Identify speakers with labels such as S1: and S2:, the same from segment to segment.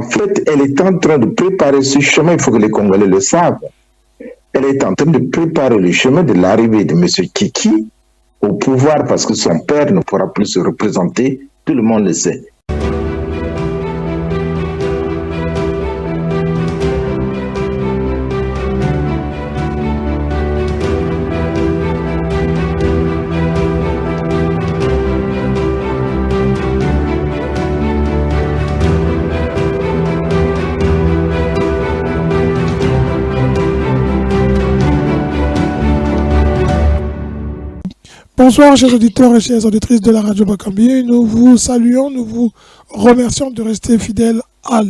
S1: En fait, elle est en train de préparer ce chemin, il faut que les Congolais le savent. Elle est en train de préparer le chemin de l'arrivée de M. Kiki au pouvoir parce que son père ne pourra plus se représenter, tout le monde le sait.
S2: Bonsoir chers auditeurs et chères auditrices de la radio Bakambi, nous vous saluons, nous vous remercions de rester fidèles à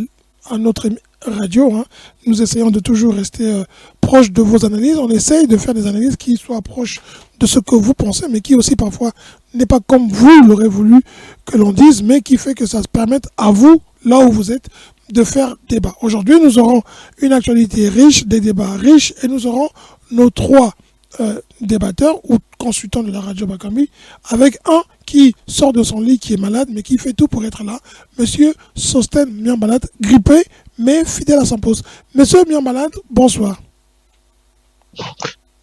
S2: notre radio. Nous essayons de toujours rester proches de vos analyses, on essaye de faire des analyses qui soient proches de ce que vous pensez, mais qui aussi parfois n'est pas comme vous l'aurez voulu que l'on dise, mais qui fait que ça se permette à vous, là où vous êtes, de faire débat. Aujourd'hui nous aurons une actualité riche, des débats riches, et nous aurons nos trois débatteurs ou consultants de la radio Bakambi, avec un qui sort de son lit, qui est malade, mais qui fait tout pour être là, Monsieur Sostène Miambalad, grippé, mais fidèle à son poste. Monsieur Miambalad, bonsoir.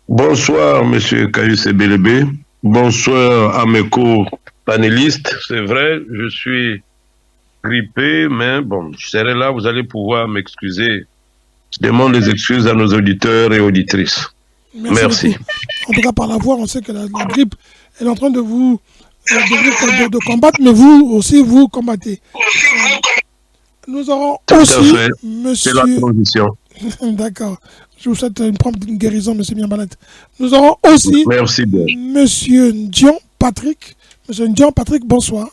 S3: Bonsoir, Monsieur Kayus Ebelebe. Bonsoir à mes co-panélistes. C'est vrai, je suis grippé, mais bon, je serai là, vous allez pouvoir m'excuser. Je demande des excuses à nos auditeurs et auditrices. Merci.
S2: En tout cas, par la voix, on sait que la grippe est en train de vous de combattre, mais vous aussi, vous combattez. Nous aurons
S3: tout
S2: aussi
S3: à fait.
S2: Monsieur...
S3: C'est la transition.
S2: D'accord. Je vous souhaite une prompte guérison, Monsieur Miambalad. Nous aurons aussi
S3: Merci bien.
S2: Monsieur Ndion Patrick. Monsieur Ndion Patrick, bonsoir.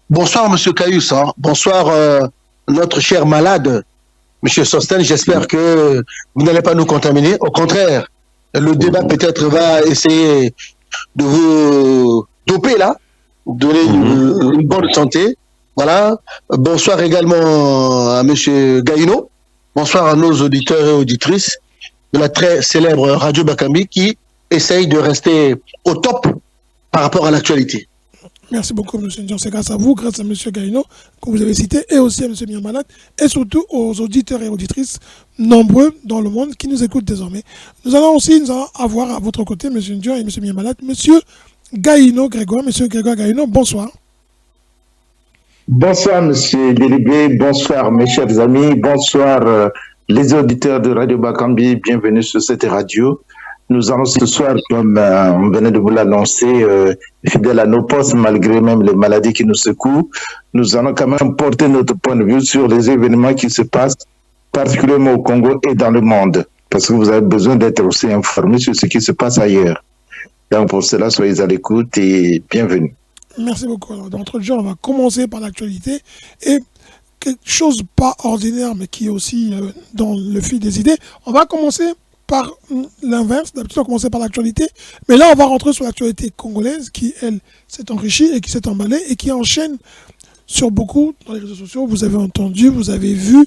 S4: Bonsoir, Monsieur Kayus. Bonsoir, notre cher malade. Monsieur Sostène, j'espère que vous n'allez pas nous contaminer. Au contraire, le débat peut-être va essayer de vous doper là, donner une bonne santé. Voilà. Bonsoir également à Monsieur Gaïno. Bonsoir à nos auditeurs et auditrices de la très célèbre Radio Bakambi qui essaye de rester au top par rapport à l'actualité.
S2: Merci beaucoup, M. Ndion. C'est grâce à vous, grâce à M. Gaïno, que vous avez cité, et aussi à M. Miambalad, et surtout aux auditeurs et auditrices nombreux dans le monde qui nous écoutent désormais. Nous allons avoir à votre côté M. Ndion et M. Miambalad, M. Gaïno Grégoire. M. Grégoire Gaïno, bonsoir.
S1: Bonsoir, M. Delibé, bonsoir, mes chers amis, bonsoir, les auditeurs de Radio Bakambi, bienvenue sur cette radio. Nous allons ce soir, comme on venait de vous l'annoncer, fidèles à nos postes, malgré même les maladies qui nous secouent, nous allons quand même porter notre point de vue sur les événements qui se passent, particulièrement au Congo et dans le monde, parce que vous avez besoin d'être aussi informés sur ce qui se passe ailleurs. Donc pour cela, soyez à l'écoute et bienvenue.
S2: Merci beaucoup. Alors, dans notre jeu, on va commencer par l'actualité et quelque chose pas ordinaire, mais qui est aussi dans le fil des idées. On va commencer par l'inverse. D'habitude, on commençait par l'actualité, mais là, on va rentrer sur l'actualité congolaise qui, elle, s'est enrichie et qui s'est emballée et qui enchaîne sur beaucoup dans les réseaux sociaux. Vous avez entendu, vous avez vu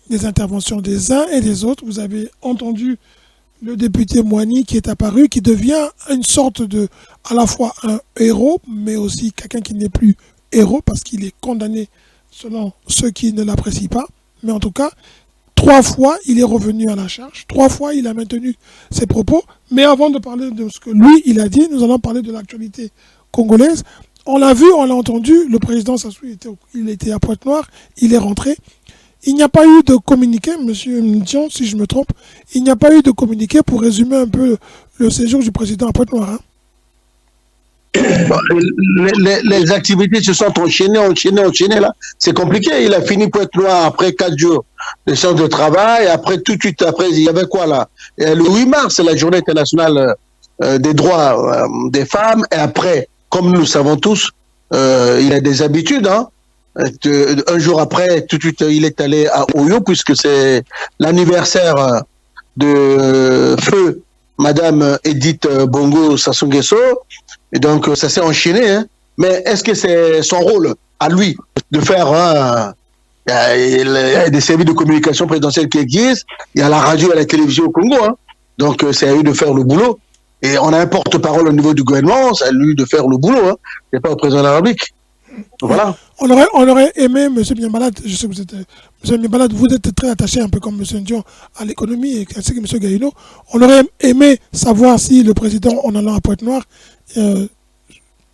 S2: des interventions des uns et des autres. Vous avez entendu le député Moigny qui est apparu, qui devient une sorte de, à la fois un héros, mais aussi quelqu'un qui n'est plus héros parce qu'il est condamné selon ceux qui ne l'apprécient pas. Mais en tout cas, 3 fois, il est revenu à la charge. 3 fois, il a maintenu ses propos. Mais avant de parler de ce que lui, il a dit, nous allons parler de l'actualité congolaise. On l'a vu, on l'a entendu. Le président Sassou, il était à Pointe-Noire. Il est rentré. Il n'y a pas eu de communiqué, monsieur Ndion, si je me trompe. Il n'y a pas eu de communiqué pour résumer un peu le séjour du président à Pointe-Noire.
S4: Les activités se sont enchaînées là. C'est compliqué. Il a fini Pointe-Noire après 4 jours de séance de travail. Après, tout de suite après, il y avait quoi là? Le 8 mars, c'est la journée internationale des droits des femmes. Et après, comme nous le savons tous, il a des habitudes. Un jour après, tout de suite, il est allé à Oyo, puisque c'est l'anniversaire de feu Madame Edith Bongo Sassou Nguesso. Et donc, ça s'est enchaîné. Mais est-ce que c'est son rôle, à lui, de faire... il y a des services de communication présidentielle qui existent. Il y a la radio et la télévision au Congo. Donc, c'est à lui de faire le boulot. Et on a un porte-parole au niveau du gouvernement. C'est à lui de faire le boulot. C'est pas au président de la République. Voilà.
S2: On aurait aimé, M. Miambalad, je sais que vous êtes, M. Miambalad, vous êtes très attaché, un peu comme M. Ndion, à l'économie, ainsi que M. Gaïno. On aurait aimé savoir si le président, en allant à Pointe-Noire,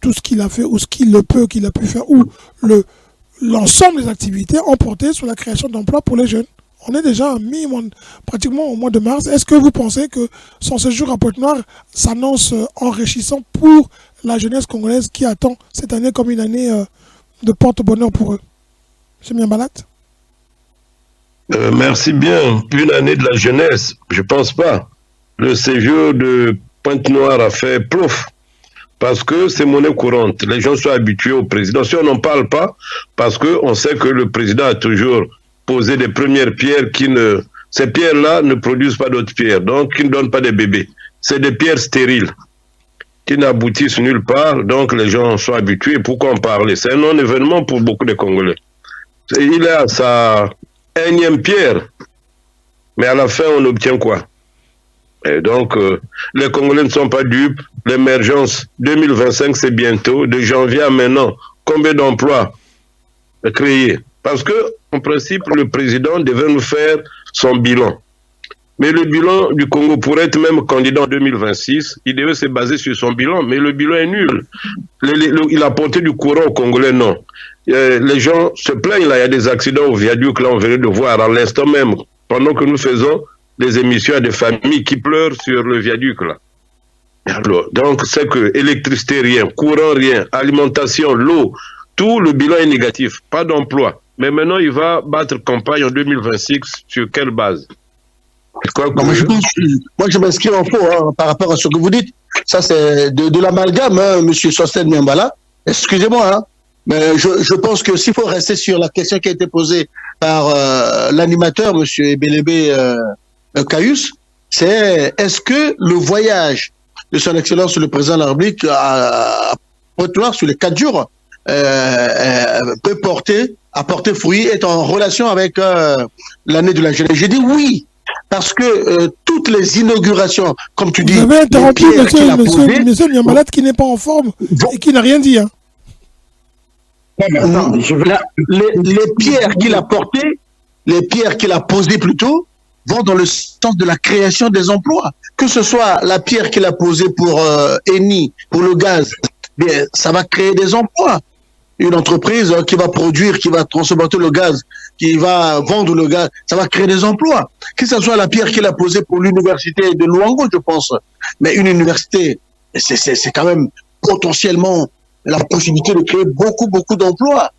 S2: tout ce qu'il a fait, ou ce qu'il peut, qu'il a pu faire, ou l'ensemble des activités ont porté sur la création d'emplois pour les jeunes. On est déjà pratiquement au mois de mars. Est-ce que vous pensez que son séjour à Pointe-Noire s'annonce enrichissant pour la jeunesse congolaise qui attend cette année comme une année de porte-bonheur pour eux? M. Miambalad?
S3: Merci bien. Une année de la jeunesse, je pense pas. Le séjour de Pointe-Noire a fait plouf. Parce que c'est monnaie courante. Les gens sont habitués au président. Si on n'en parle pas, parce qu'on sait que le président a toujours posé des premières pierres ces pierres-là ne produisent pas d'autres pierres, donc qui ne donnent pas des bébés. C'est des pierres stériles qui n'aboutissent nulle part, donc les gens sont habitués. Pourquoi en parler? C'est un non-événement pour beaucoup de Congolais. Il est à sa énième pierre, mais à la fin, on obtient quoi? Et donc, les Congolais ne sont pas dupes. L'émergence 2025, c'est bientôt. De janvier à maintenant, combien d'emplois créés? Parce que, en principe, le président devait nous faire son bilan. Mais le bilan du Congo, pour être même candidat en 2026, il devait se baser sur son bilan. Mais le bilan est nul. Il a apporté du courant aux Congolais, non. Les gens se plaignent, là. Il y a des accidents au viaduc, là, on venait de voir à l'instant même, pendant que nous faisons des émissions à des familles qui pleurent sur le viaduc, là. Alors, donc, c'est que électricité, rien, courant, rien, alimentation, l'eau, tout le bilan est négatif, pas d'emploi. Mais maintenant, il va battre campagne en 2026 sur quelle base?
S4: Non, mais moi, je m'inscris en faux par rapport à ce que vous dites. Ça, c'est de l'amalgame, M. Sosthène Miambala. Excusez-moi, mais je pense que s'il faut rester sur la question qui a été posée par l'animateur, M. Ebelebe Caius, c'est est-ce que le voyage de son Excellence le Président de la République à Pointe-Noire sur les 4 jours peut apporter fruit, est en relation avec l'année de la jeunesse? J'ai dit oui, parce que toutes les inaugurations, comme tu dis...
S2: Vous avez interrompu monsieur Miambalad qui n'est pas en forme et qui n'a rien dit. Hein.
S4: Les pierres qu'il a portées, les pierres qu'il a posées plutôt, vont dans le sens de la création des emplois. Que ce soit la pierre qu'il a posée pour Eni, pour le gaz, bien, ça va créer des emplois. Une entreprise qui va produire, qui va transporter le gaz, qui va vendre le gaz, ça va créer des emplois. Que ce soit la pierre qu'il a posée pour l'université de Luango, je pense. Mais une université, c'est quand même potentiellement la possibilité de créer beaucoup d'emplois.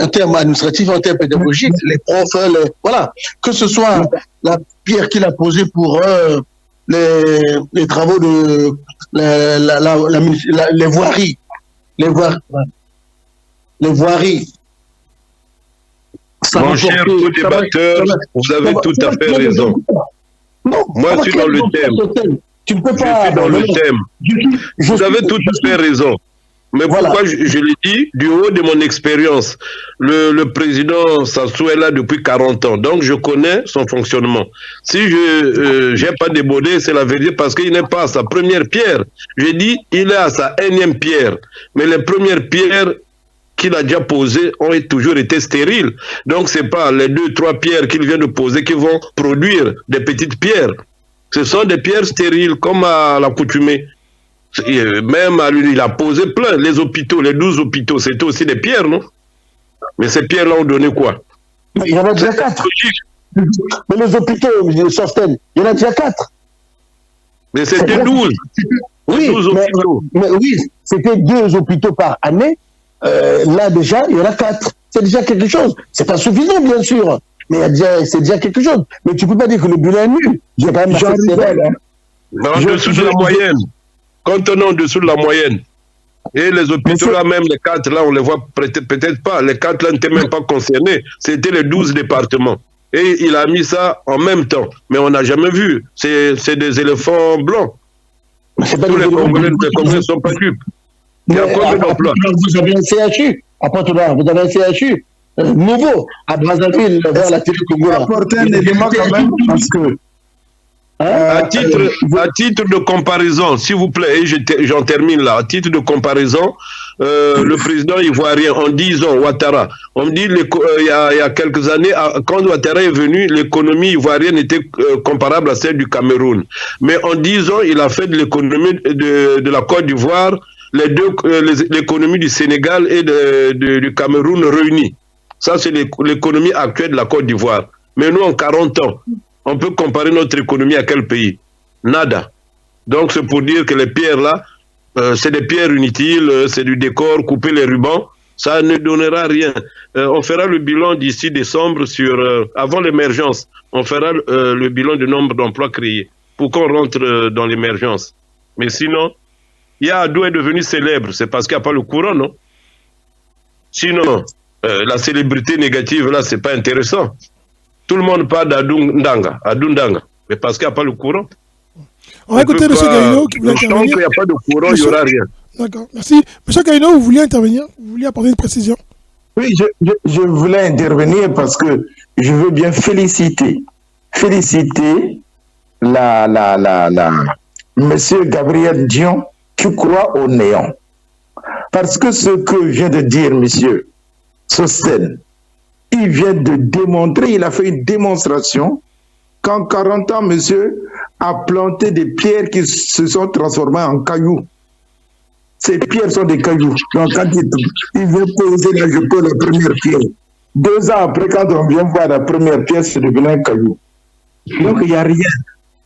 S4: En termes administratifs, en termes pédagogiques, les profs, voilà. Que ce soit la pierre qu'il a posée pour les travaux de les voiries.
S3: Mon cher co-débatteur, vous avez tout à fait raison.
S4: Non,
S3: moi, je suis dans le thème.
S4: Tu ne peux pas.
S3: Je suis dans le thème. Vous avez tout à fait raison. Mais voilà. Pourquoi je l'ai dit? Du haut de mon expérience. Le président Sassou est là depuis 40 ans. Donc, je connais son fonctionnement. Si je n'ai pas débordé, c'est la vérité parce qu'il n'est pas à sa première pierre. J'ai dit, il est à sa énième pierre. Mais les premières pierres qu'il a déjà posées ont toujours été stériles. Donc, ce n'est pas les 2-3 pierres qu'il vient de poser qui vont produire des petites pierres. Ce sont des pierres stériles, comme à l'accoutumée. Même à lui, il a posé plein. Les hôpitaux, les 12 hôpitaux, c'était aussi des pierres, non? Mais ces pierres-là ont donné quoi?
S4: Il y en a déjà 4. Mais les hôpitaux, M. Sosthène, il y en a déjà 4.
S3: Mais c'était 12.
S4: Oui,
S3: 12 hôpitaux.
S4: Mais oui, c'était 2 hôpitaux par année. Là, déjà, il y en a 4. C'est déjà quelque chose. C'est pas suffisant, bien sûr. Mais c'est déjà quelque chose. Mais tu peux pas dire que le bilan est nul. J'ai quand même
S3: en dessous de la moyenne. Quand on est en dessous de la moyenne. Et les hôpitaux là, même les 4 là, on les voit peut-être pas. Les 4 là n'étaient même pas concernés. C'était les 12 départements. Et il a mis ça en même temps. Mais on n'a jamais vu. C'est des éléphants blancs. Tous les Congolais ne sont pas dupes. Il y a combien d'emplois?
S4: Vous avez un CHU. Après tout là, vous avez un CHU nouveau à Brazzaville vers la télé Congo.
S1: Apporter un élément quand même parce que
S3: À titre de comparaison, s'il vous plaît, et j'en termine là, à titre de comparaison, le président ivoirien, en 10 ans, Ouattara, on me dit il y a quelques années, quand Ouattara est venu, l'économie ivoirienne était comparable à celle du Cameroun. Mais en 10 ans, il a fait de l'économie de la Côte d'Ivoire, l'économie du Sénégal et du Cameroun réunis. Ça, c'est l'économie actuelle de la Côte d'Ivoire. Mais nous, en 40 ans, on peut comparer notre économie à quel pays? Nada. Donc c'est pour dire que les pierres là, c'est des pierres inutiles, c'est du décor, couper les rubans, ça ne donnera rien. On fera le bilan d'ici décembre avant l'émergence. On fera le bilan du nombre d'emplois créés pour qu'on rentre dans l'émergence. Mais sinon, Yaadou est devenu célèbre, c'est parce qu'il n'y a pas le courant, non? Sinon, la célébrité négative là, c'est pas intéressant. Tout le monde parle d'Adundanga, mais parce qu'il n'y a pas le courant.
S2: On va écouter M. Gaïno qui voulait intervenir.
S3: Tant qu'il n'y a pas de courant, il n'y aura rien.
S2: D'accord, merci. M. Gaïno, vous vouliez intervenir? Vous vouliez apporter une précision?
S1: Oui, je voulais intervenir parce que je veux bien féliciter Monsieur Gabriel Dion qui croit au néant. Parce que ce que vient de dire Monsieur Sosten, il vient de démontrer, il a fait une démonstration qu'en 40 ans, monsieur a planté des pierres qui se sont transformées en cailloux. Ces pierres sont des cailloux. Donc quand il vient poser là, je pose la première pierre. 2 ans après, quand on vient voir la première pierre, c'est devenu un caillou. Donc il n'y a rien.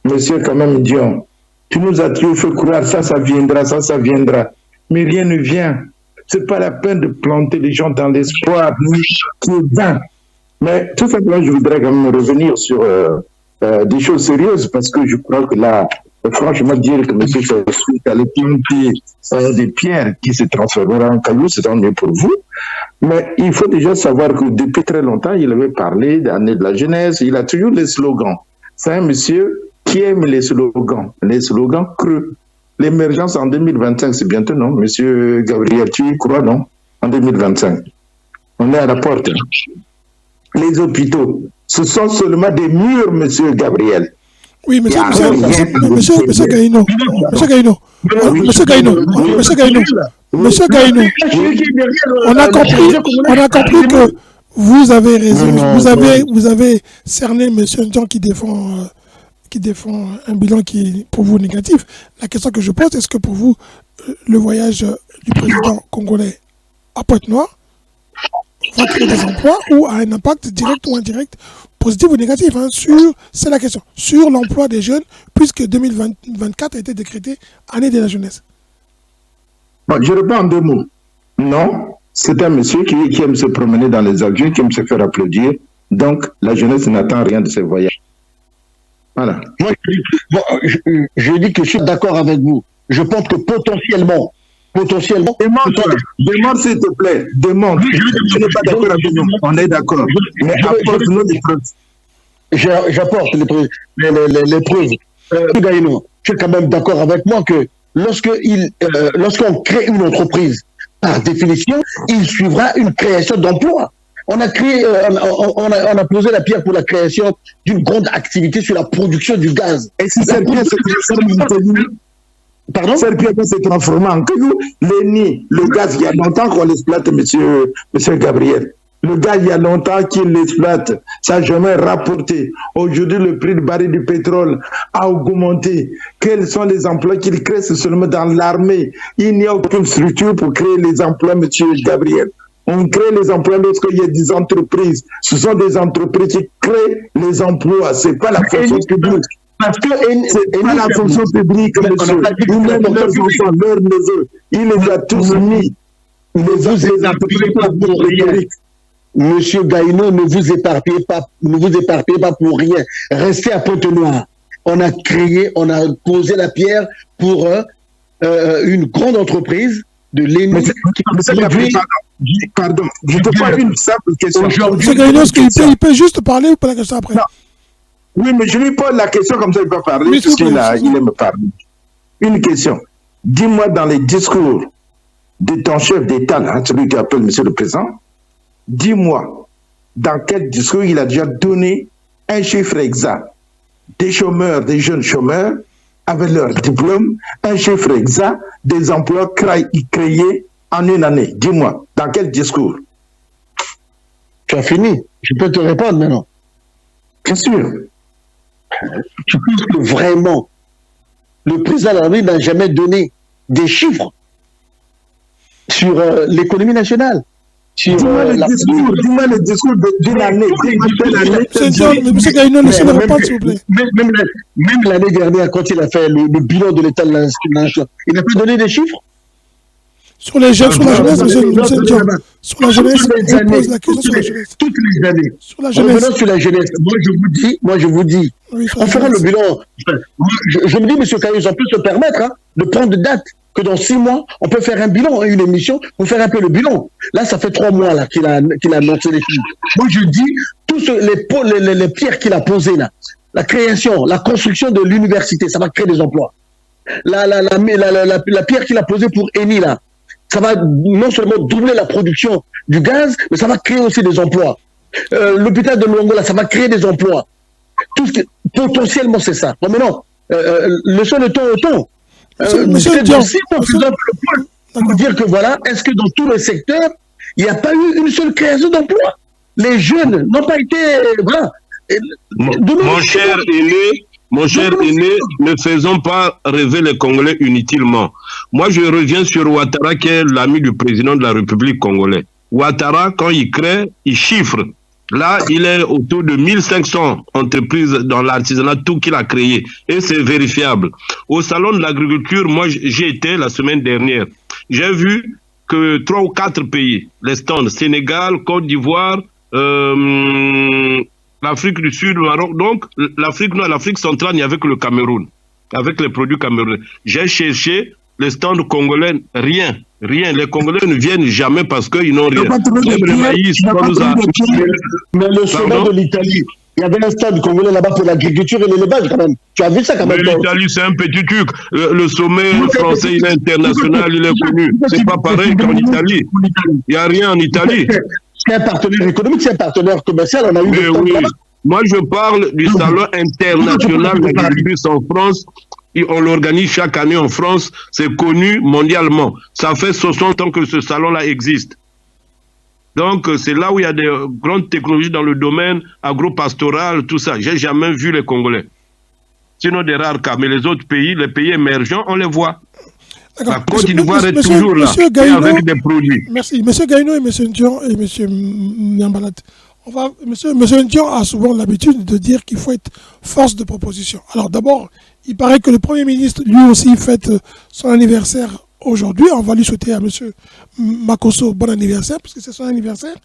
S1: Monsieur quand même Dion, tu nous as toujours fait croire ça viendra, ça viendra. Mais rien ne vient. C'est pas la peine de planter les gens dans l'espoir qui est vain. Mais tout simplement, je voudrais quand même revenir sur des choses sérieuses parce que je crois que là, franchement, dire que M. Chouchou allait planter des pierres qui se transformeront en cailloux, c'est tant mieux pour vous. Mais il faut déjà savoir que depuis très longtemps, il avait parlé d'année de la jeunesse, il a toujours des slogans. C'est un monsieur qui aime les slogans creux. L'émergence en 2025, c'est bientôt, non? Monsieur Gabriel, tu y crois, non? En 2025. On est à la porte. Les hôpitaux, ce sont seulement des murs, monsieur Gabriel.
S2: Oui, monsieur Gaïno. On a compris que vous avez raison. Vous avez cerné monsieur Jean qui défend un bilan qui est pour vous négatif. La question que je pose, est-ce que pour vous, le voyage du président congolais à Pointe-Noire va créer des emplois ou a un impact direct ou indirect, positif ou négatif c'est la question, sur l'emploi des jeunes, puisque 2024 a été décrété année de la jeunesse?
S1: Bon, je réponds en 2 mots. Non, c'est un monsieur qui aime se promener dans les avions, qui aime se faire applaudir. Donc, la jeunesse n'attend rien de ces voyages. Voilà.
S4: Moi, je dis que je suis d'accord avec vous. Je pense que potentiellement.
S1: Demande s'il te plaît. Demande. Je n'ai pas d'accord avec nous. On est d'accord. Mais apporte-nous des preuves.
S4: J'apporte les preuves. Tu es quand même d'accord avec moi que lorsqu'on crée une entreprise, par définition, il suivra une création d'emplois. On a posé la pierre pour la création d'une grande activité sur la production du gaz.
S1: Et si cette pierre se transforme en caillou, pardon, cette pierre se transforme en caillou, le gaz, il y a longtemps qu'on l'exploite, monsieur Gabriel. Le gaz, il y a longtemps qu'il l'exploite. Ça n'a jamais rapporté. Aujourd'hui, le prix du baril du pétrole a augmenté. Quels sont les emplois qu'il crée? C'est seulement dans l'armée. Il n'y a aucune structure pour créer les emplois, monsieur Gabriel. On crée les emplois lorsqu'il y a des entreprises. Ce sont des entreprises qui créent les emplois. Ce n'est pas la fonction publique. Parce que c'est pas la fonction publique, monsieur. Il les a tous mis. Il les a tous mis.
S4: Monsieur Gaïno, ne vous éparpillez pas pour rien. Restez à Pointe-Noire. On a posé la pierre pour une grande entreprise de l'énergie.
S1: Pardon, je te pose une simple question.
S2: Monsieur Gaïno, il peut juste parler ou pas la question après?
S1: Non. Oui, mais je lui pose la question comme ça il peut parler,
S2: oui,
S1: parce qu'il aime parler. Une question. Dis-moi dans les discours de ton chef d'État, celui qui appelle Monsieur le Président, dis-moi dans quel discours il a déjà donné un chiffre exact des chômeurs, des jeunes chômeurs, avec leur diplôme, un chiffre exact des emplois créés en une année. Dis-moi, dans quel discours?
S4: Tu as fini. Je peux te répondre maintenant.
S1: Bien sûr.
S4: Tu penses que vraiment, le président de la République n'a jamais donné des chiffres sur l'économie nationale?
S1: Dis-moi le discours d'une année.
S2: Monsieur Gaïno, laissez-le répondre, s'il vous plaît.
S4: Même l'année dernière, quand il a fait le bilan de l'État de la nation, il n'a pas donné des chiffres?
S2: Sur les jeunes, sur la jeunesse, monsieur Dion. Sur la jeunesse, on pose la question sur la jeunesse.
S4: Toutes les années.
S2: Sur la jeunesse.
S4: Revenons sur la jeunesse. Moi, je vous dis,
S2: Oui,
S4: on fera le bilan. Je me dis, monsieur Caillus, on peut se permettre de prendre de date, que dans 6 mois, on peut faire un bilan, une émission, pour faire un peu le bilan. Là, ça fait 3 mois là, qu'il a annoncé les chiffres. Moi, je dis, tous les pierres qu'il a posées là, la création, la construction de l'université, ça va créer des emplois. La pierre qu'il a posée pour Eni là, ça va non seulement doubler la production du gaz, mais ça va créer aussi des emplois. L'hôpital de Luango, là, ça va créer des emplois. Potentiellement, c'est ça. Bon, mais non, laissons le temps au temps.
S2: Monsieur Dion,
S4: pour dire que voilà, est-ce que dans tous les secteurs, il n'y a pas eu une seule création d'emploi? Les jeunes n'ont pas été... Voilà.
S3: Mon cher aîné, ne faisons pas rêver les Congolais inutilement. Moi, je reviens sur Ouattara, qui est l'ami du président de la République congolaise. Ouattara, quand il crée, il chiffre. Là, il est autour de 1500 entreprises dans l'artisanat, tout qu'il a créé. Et c'est vérifiable. Au salon de l'agriculture, moi, j'ai été la semaine dernière. J'ai vu que 3 ou 4 pays, les stands, Sénégal, Côte d'Ivoire, l'Afrique du Sud, le Maroc. Donc, l'Afrique centrale, il n'y avait que le Cameroun, avec les produits camerounais. J'ai cherché les stands congolais, rien. Les Congolais ne viennent jamais parce qu'ils n'ont rien.
S4: Mais le sommet de l'Italie, il y avait un stand congolais là-bas pour l'agriculture et l'élevage quand même. Tu as vu ça quand même?
S3: L'Italie, c'est un petit truc. Le sommet français, il est international, il est connu. C'est pas pareil qu'en Italie. Il n'y a rien en Italie.
S4: C'est un partenaire économique, c'est un partenaire commercial. On a eu des
S3: oui. Moi, je parle du salon international d'agriculture en France. On l'organise chaque année en France. C'est connu mondialement. Ça fait 60 ans que ce salon-là existe. Donc, c'est là où il y a des grandes technologies dans le domaine agro-pastoral, tout ça. J'ai jamais vu les Congolais. Sinon, des rares cas. Mais les autres pays, les pays émergents, on les voit. La Côte d'Ivoire est toujours là, avec des produits.
S2: Merci. Monsieur Gaïno et Monsieur Ndion et Monsieur Nyambalat. Monsieur Ndion a souvent l'habitude de dire qu'il faut être force de proposition. Alors d'abord, il paraît que le Premier ministre, lui aussi, fête son anniversaire aujourd'hui. On va lui souhaiter à Monsieur Makosso bon anniversaire, parce que c'est son anniversaire.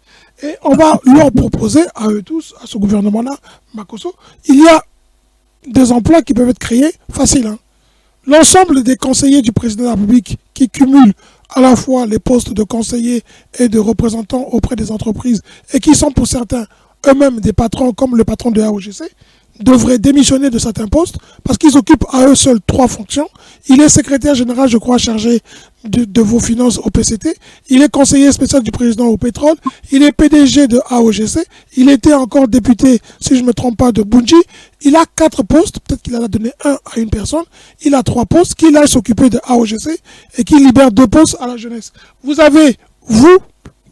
S2: Et on va leur proposer à eux tous, à ce gouvernement-là, Makosso, il y a des emplois qui peuvent être créés faciles. Hein. L'ensemble des conseillers du président de la République qui cumulent à la fois les postes de conseillers et de représentants auprès des entreprises et qui sont pour certains eux-mêmes des patrons comme le patron de AOGC, devraient démissionner de certains postes parce qu'ils occupent à eux seuls 3 fonctions. Il est secrétaire général, je crois, chargé de vos finances au PCT. Il est conseiller spécial du président au pétrole. Il est PDG de AOGC. Il était encore député, si je ne me trompe pas, de Bunji. Il a 4 postes. Peut-être qu'il en a donné un à une personne. Il a 3 postes qu'il a s'occuper de AOGC et qui libère 2 postes à la jeunesse. Vous avez, vous,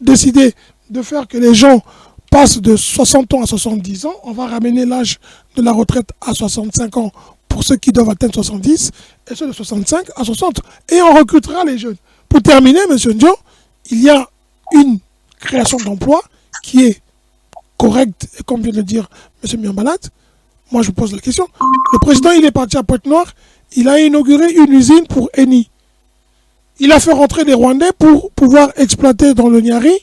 S2: décidé de faire que les gens passe de 60 ans à 70 ans, on va ramener l'âge de la retraite à 65 ans pour ceux qui doivent atteindre 70 et ceux de 65 à 60. Et on recrutera les jeunes. Pour terminer, M. Ndion, il y a une création d'emploi qui est correcte, et comme vient de le dire M. Myambalat, moi je vous pose la question. Le président, il est parti à Pointe-Noire, il a inauguré une usine pour Eni. Il a fait rentrer des Rwandais pour pouvoir exploiter dans le Niari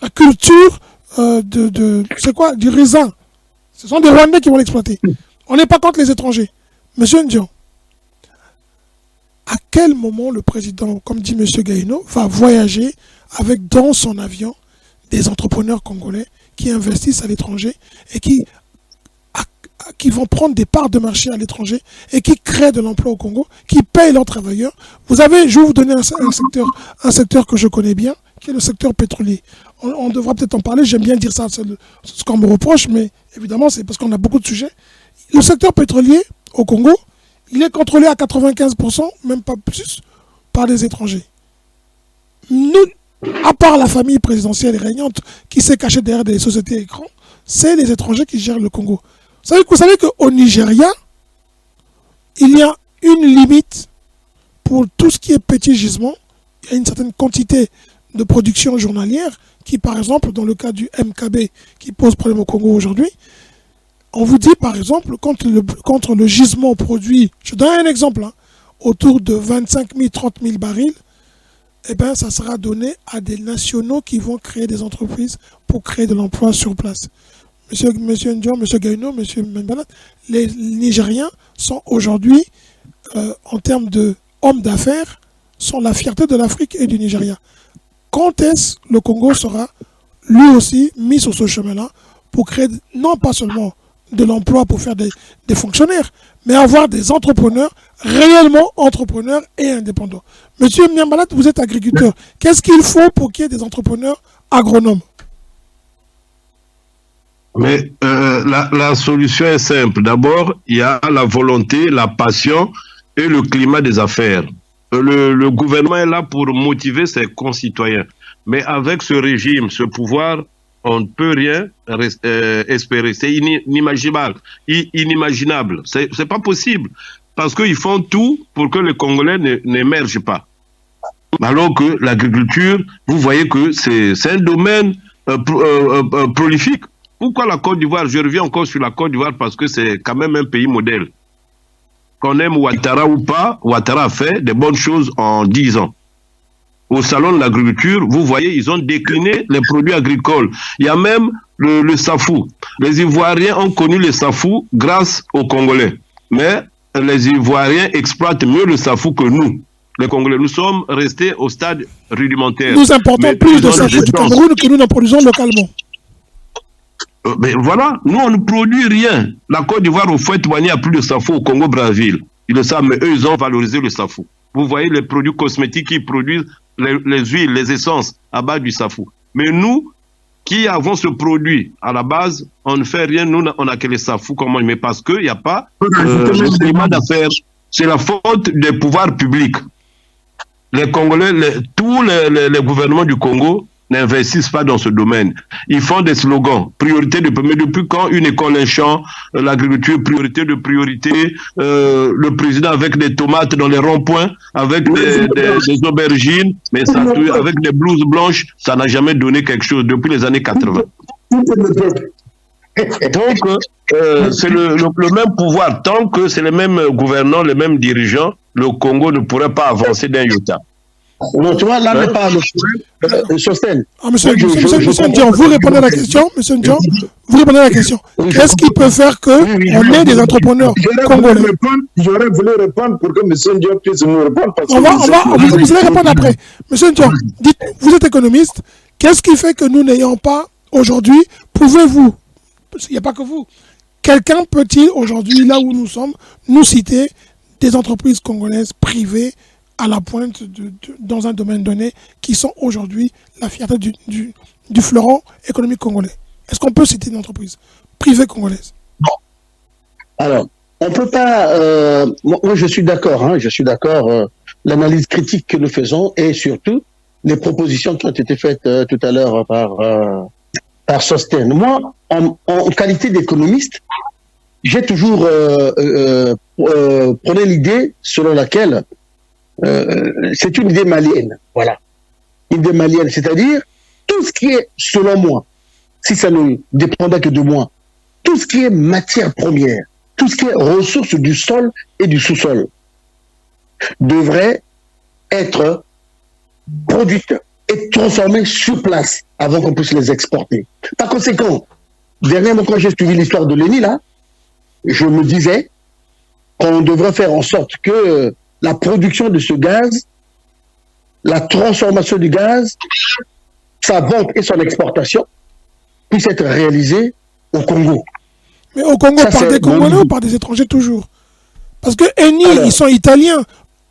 S2: la culture c'est quoi? Du raisin. Ce sont des Rwandais qui vont l'exploiter. On n'est pas contre les étrangers. Monsieur Ndion, à quel moment le président, comme dit Monsieur Gaïno, va voyager avec dans son avion des entrepreneurs congolais qui investissent à l'étranger et qui vont prendre des parts de marché à l'étranger et qui créent de l'emploi au Congo, qui payent leurs travailleurs? Vous avez, je vais vous donner un secteur que je connais bien, qui est le secteur pétrolier. On devra peut-être en parler, j'aime bien dire ça, c'est ce qu'on me reproche, mais évidemment c'est parce qu'on a beaucoup de sujets. Le secteur pétrolier au Congo, il est contrôlé à 95%, même pas plus, par des étrangers. Nous, à part la famille présidentielle régnante qui s'est cachée derrière des sociétés écrans, c'est les étrangers qui gèrent le Congo. Vous savez qu'au Nigeria, il y a une limite pour tout ce qui est petit gisement. Il y a une certaine quantité de production journalière qui, par exemple, dans le cas du MKB qui pose problème au Congo aujourd'hui, on vous dit, par exemple, contre le gisement produit, je donne un exemple, hein, autour de 25 000, 30 000 barils, eh bien, ça sera donné à des nationaux qui vont créer des entreprises pour créer de l'emploi sur place. Monsieur Ndion, Monsieur Gaïno, Monsieur Membalat, les Nigériens sont aujourd'hui, en termes d'hommes d'affaires, sont la fierté de l'Afrique et du Nigeria. Quand est-ce le Congo sera lui aussi mis sur ce chemin-là pour créer non pas seulement de l'emploi pour faire des fonctionnaires, mais avoir des entrepreneurs, réellement entrepreneurs et indépendants. Monsieur Miambalat, vous êtes agriculteur. Qu'est-ce qu'il faut pour qu'il y ait des entrepreneurs agronomes?
S3: Mais la solution est simple. D'abord, il y a la volonté, la passion et le climat des affaires. Le gouvernement est là pour motiver ses concitoyens. Mais avec ce régime, ce pouvoir, on ne peut rien espérer. C'est inimaginable. Inimaginable. C'est pas possible. Parce qu'ils font tout pour que les Congolais n'émergent pas. Alors que l'agriculture, vous voyez que c'est un domaine prolifique. Pourquoi la Côte d'Ivoire? Je reviens encore sur la Côte d'Ivoire parce que c'est quand même un pays modèle. Qu'on aime Ouattara ou pas, Ouattara a fait des bonnes choses en 10 ans. Au salon de l'agriculture, vous voyez, ils ont décliné les produits agricoles. Il y a même le safou. Les Ivoiriens ont connu le safou grâce aux Congolais. Mais les Ivoiriens exploitent mieux le safou que nous, les Congolais. Nous sommes restés au stade rudimentaire.
S2: Nous importons plus de safou du Cameroun que nous n'en produisons localement.
S3: Mais voilà, nous on ne produit rien. La Côte d'Ivoire au Fouet-Touani a plus de safou au Congo-Brazzaville. Ils le savent, mais eux ils ont valorisé le safou. Vous voyez les produits cosmétiques qui produisent les huiles, les essences à base du safou. Mais nous, qui avons ce produit à la base, on ne fait rien, nous on n'a que les safou, mais parce qu'il n'y a pas le climat d'affaires. C'est la faute des pouvoirs publics. Les Congolais, tous les gouvernements du Congo n'investissent pas dans ce domaine. Ils font des slogans. Priorité de premier. Depuis quand une école, un champ, l'agriculture, priorité de priorité, le président avec des tomates dans les ronds-points, avec des aubergines, mais ça, avec des blouses blanches, ça n'a jamais donné quelque chose depuis les années 80. Donc, c'est le même pouvoir. Tant que c'est les mêmes gouvernants, les mêmes dirigeants, le Congo ne pourrait pas avancer d'un iota.
S4: Non, tu vois, là n'est pas le Sosten.
S2: Monsieur Ndion, vous répondez à la question, monsieur Ndion, vous répondez à la question. Qu'est-ce qui peut faire qu'on ait des entrepreneurs congolais?
S1: J'aurais voulu répondre pour que monsieur Ndion puisse nous répondre.
S2: Vous allez répondre après. Monsieur Ndion, dites, vous êtes économiste, qu'est-ce qui fait que nous n'ayons pas aujourd'hui, pouvez-vous, il n'y a pas que vous, quelqu'un peut-il aujourd'hui, là où nous sommes, nous citer des entreprises congolaises privées à la pointe dans un domaine donné, qui sont aujourd'hui la fierté du fleuron économique congolais? Est-ce qu'on peut citer une entreprise privée congolaise?
S4: Non. Alors, on ne peut pas... moi, je suis d'accord, je suis d'accord. L'analyse critique que nous faisons et surtout les propositions qui ont été faites tout à l'heure par Sosten. Moi, en qualité d'économiste, j'ai toujours prôné l'idée selon laquelle c'est une idée malienne, voilà. Une idée malienne, c'est-à-dire tout ce qui est, selon moi, si ça ne dépendait que de moi, tout ce qui est matière première, tout ce qui est ressources du sol et du sous-sol, devrait être produite et transformée sur place avant qu'on puisse les exporter. Par conséquent, dernièrement, quand j'ai suivi l'histoire de l'ENI, là, je me disais qu'on devrait faire en sorte que la production de ce gaz, la transformation du gaz, sa vente et son exportation puissent être réalisées au Congo.
S2: Mais au Congo, par des Congolais ou par des étrangers toujours? Parce que Eni, ils sont italiens.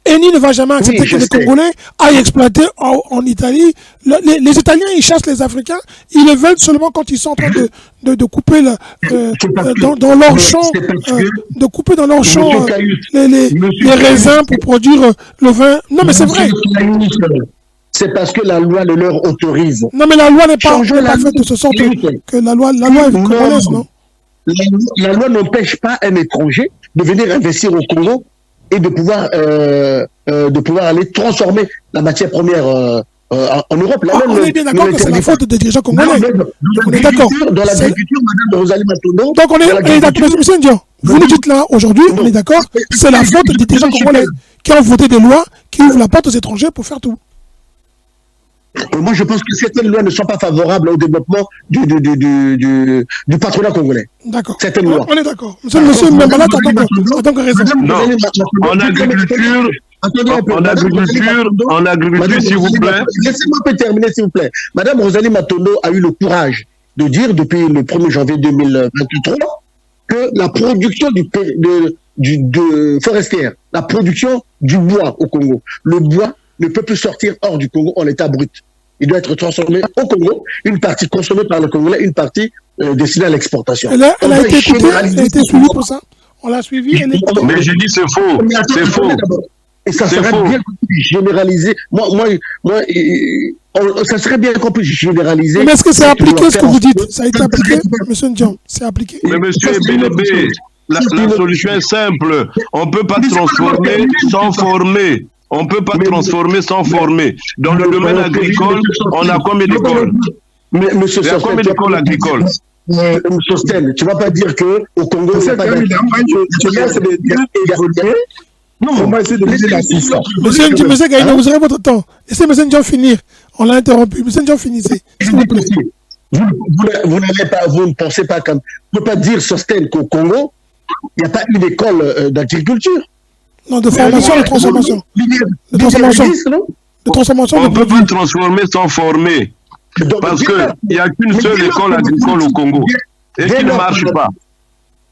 S2: Eni ne va jamais accepter
S4: Oui,
S2: que
S4: je
S2: les
S4: sais.
S2: Congolais aillent exploiter en Italie. Les Italiens, ils chassent les Africains. Ils le veulent seulement quand ils sont en train de couper
S4: C'est parce que,
S2: dans leur
S4: mais
S2: champ,
S4: c'est parce que,
S2: de couper dans leur champ
S4: Monsieur Cayus,
S2: les
S4: Monsieur
S2: raisins
S4: Cayus,
S2: pour produire le vin. Non, mais c'est vrai.
S4: Monsieur Cayus, c'est parce que la loi le leur autorise.
S2: Non, mais la loi n'est pas
S4: Changeons la
S2: faite de
S4: loi.
S2: ce sorte
S4: Écoutez.
S2: que la loi est
S4: Non.
S2: congolaise, non?
S4: La loi n'empêche pas un étranger de venir investir au Congo et de pouvoir aller transformer la matière première en Europe. La loi
S2: On est bien d'accord que c'est la faute des dirigeants congolais. On est d'accord.
S4: Dans l'agriculture, Madame Rosalie Matondo.
S2: Donc on est d'accord, monsieur Ndian. Vous nous dites là, aujourd'hui, on est d'accord, c'est la faute des dirigeants congolais qui ont voté des lois qui ouvrent la porte aux étrangers pour faire tout.
S4: Moi, je pense que certaines lois ne sont pas favorables au développement du patronat congolais.
S2: D'accord.
S4: Certaines lois.
S2: On est d'accord. Monsieur Mbembalat a donc raison.
S3: Non. En agriculture, s'il vous plaît.
S4: Laissez-moi peut terminer, s'il vous plaît. Madame Rosalie Matondo a eu le courage de dire depuis le 1er janvier 2023 que la production forestière, la production du bois au Congo, le bois ne peut plus sortir hors du Congo en état brut. Il doit être transformé au Congo, une partie consommée par le Congolais, une partie destinée à l'exportation.
S2: Elle a été écoutée, elle a été suivie pour ça. On l'a suivie, elle est écoutée.
S3: Mais j'ai dit c'est faux. C'est faux.
S4: Et ça serait bien qu'on puisse généraliser. Ça serait bien qu'on puisse généraliser.
S2: Mais est-ce que c'est appliqué ce que vous dites? Ça a été appliqué, monsieur Ndian? C'est appliqué?
S3: Mais monsieur Belébé, la solution est simple. On ne peut pas transformer sans former. On ne peut pas transformer sans former. Dans le domaine agricole, on a combien d'écoles?
S4: Mais monsieur
S3: Il y a combien d'écoles agricoles?
S4: Monsieur Sten, tu ne vas pas dire qu'au Congo, c'est pas non, on va essayer de laisser l'assistance.
S2: Monsieur Gaïno, vous aurez votre temps. Laissez monsieur Ndian finir. On l'a interrompu. Monsieur Ndian, finissez. S'il vous plaît.
S4: Vous ne pensez pas comme. On ne peut pas dire, Sosten, qu'au Congo, il n'y a pas une école d'agriculture.
S2: Non, de formation, de transformation. De transformation. De transformation.
S3: On ne peut pas transformer sans former. Parce qu'il n'y a qu'une seule école agricole au Congo. Et qui ne marche pas.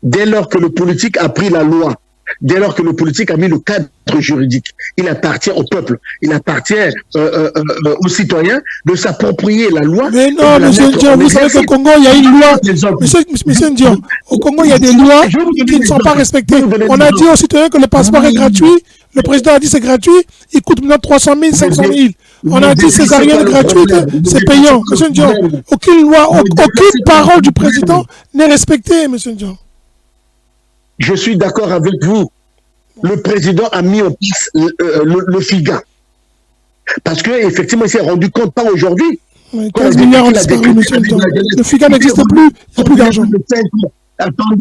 S4: Dès lors que le politique a pris la loi, dès lors que le politique a mis le cadre juridique, il appartient au peuple, il appartient aux citoyens de s'approprier la loi.
S2: Mais non, monsieur Ndian, vous savez qu'au Congo, il y a une loi. Monsieur Ndian, au Congo, il y a des lois qui ne sont pas respectées. On a dit aux citoyens que le passeport est gratuit. Le président a dit c'est gratuit. Il coûte maintenant 300 000, 500 000. On a dit césarienne gratuite, c'est payant. Monsieur Ndian, aucune loi, aucune parole du président n'est respectée, monsieur Ndian.
S4: Je suis d'accord avec vous. Le président a mis en place le FIGA. Parce qu'effectivement, il s'est rendu compte, pas aujourd'hui.
S2: 15 milliards ont disparu, monsieur Ndian. Le FIGA n'existe plus, il n'y a plus d'argent.
S4: Attendez,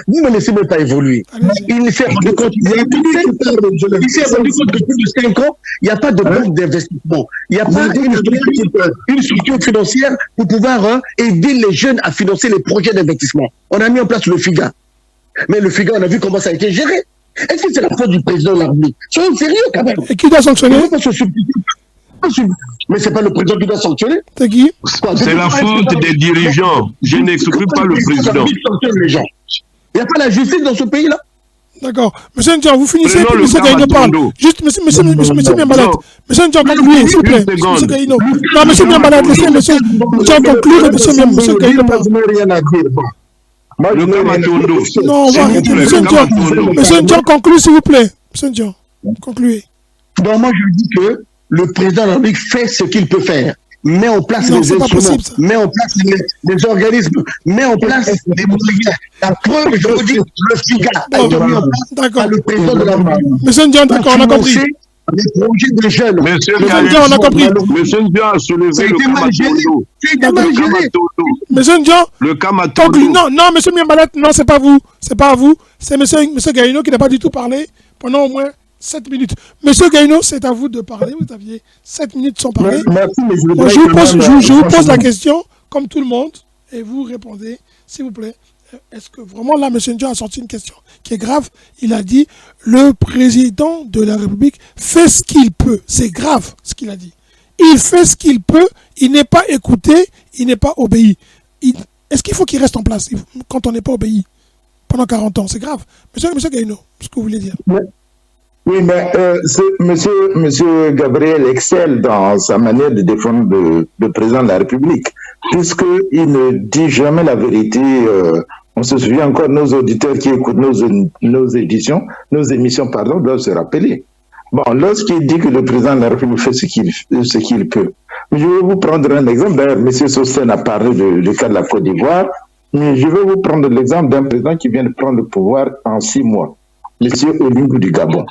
S4: vous ne me laissez même pas évoluer. Il s'est rendu compte que depuis 5 ans, il n'y a pas de banque d'investissement. Il n'y a pas une structure financière pour pouvoir aider les jeunes à financer les projets d'investissement. On a mis en place le FIGA. Mais le FIGA, on a vu comment ça a été géré. Est-ce que c'est la faute du président de la République? Soyons sérieux quand même.
S2: Et qui doit sanctionner?
S4: Mais c'est pas le président qui doit sanctionner.
S2: C'est qui?
S3: C'est la faute des dirigeants. Je n'exclus pas le président.
S4: Il n'y a pas la justice dans ce pays-là.
S2: D'accord. Monsieur Ndian, vous finissez, puis monsieur Gaïno parle. Juste, monsieur Mbembalat. Monsieur Ndian, concluez, s'il vous plaît. Monsieur Gaïno. Non, monsieur Mbembalat, laissez monsieur Ndian conclure, monsieur Gaïno parle.
S3: Le Kamatondo.
S2: Non, on va arrêter. Monsieur Ndian, conclue, s'il vous plaît. Monsieur Ndian, concluez.
S4: Donc, moi, je dis que le président de la République fait ce qu'il peut faire. Met en place les instruments, met en place les organismes, met en place les moyens. La preuve, je vous dis, le FIGA a été mis en place par le président de la République.
S2: Monsieur Ndian, d'accord, on a compris.
S4: Les projets des jeunes.
S3: Monsieur
S2: Ndian, on a compris.
S3: Monsieur Ndian a soulevé le Kamatondo.
S2: Monsieur Ndian,
S3: le Kamatondo.
S2: Non, monsieur Mbembalat, non, c'est pas vous. C'est pas à vous. C'est monsieur Gaïno qui n'a pas du tout parlé pendant au moins 7 minutes. Monsieur Gaïno, c'est à vous de parler. Vous aviez 7 minutes sans parler.
S4: Merci, mais
S2: je vous pose la question, comme tout le monde, et vous répondez, s'il vous plaît. Est-ce que vraiment là, M. Ndian a sorti une question qui est grave? Il a dit, le président de la République fait ce qu'il peut. C'est grave ce qu'il a dit. Il fait ce qu'il peut, il n'est pas écouté, il n'est pas obéi. Est-ce qu'il faut qu'il reste en place quand on n'est pas obéi pendant 40 ans? C'est grave. Monsieur Gaïno, ce que vous voulez dire?
S1: Oui, mais monsieur Gabriel excelle dans sa manière de défendre le président de la République, puisqu'il ne dit jamais la vérité. On se souvient encore, nos auditeurs qui écoutent nos émissions, doivent se rappeler. Bon, lorsqu'il dit que le président de la République fait ce qu'il peut. Je vais vous prendre un exemple. D'ailleurs, M. Sosten a parlé du cas de la Côte d'Ivoire, mais je vais vous prendre l'exemple d'un président qui vient de prendre le pouvoir en 6 mois, M. Olingo du Gabon.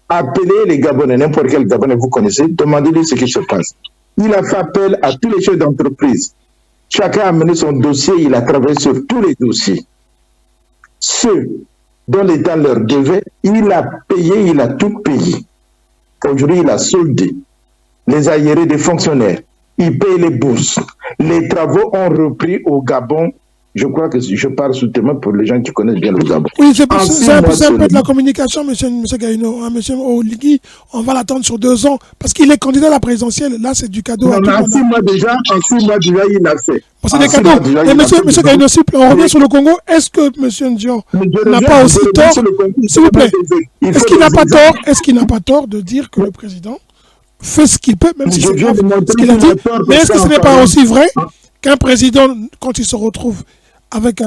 S1: Appelez les Gabonais, n'importe quel Gabonais vous connaissez, demandez-lui ce qui se passe. Il a fait appel à tous les chefs d'entreprise. Chacun a mené son dossier, il a travaillé sur tous les dossiers. Ceux dont l'État leur devait, il a payé, il a tout payé. Aujourd'hui, il a soldé les aérés des fonctionnaires. Il paye les bourses. Les travaux ont repris au Gabon. Je crois que je parle sous témoin pour les gens qui connaissent bien le Gabon.
S2: Oui, c'est un peu de la communication, M. Gaïno. M. Oligui, on va l'attendre sur 2 ans parce qu'il est candidat à la présidentielle. Là, c'est du cadeau.
S1: Non, en 6 mois déjà, il a fait.
S2: C'est des cadeaux. Et M. Gaïno, on revient sur le Congo. Est-ce que M. Ndion n'a pas aussi tort, s'il vous plaît, est-ce qu'il n'a pas tort de dire que le président fait ce qu'il peut, même si c'est grave ce qu'il a dit. Mais est-ce que ce n'est pas aussi vrai qu'un président, quand il se retrouve avec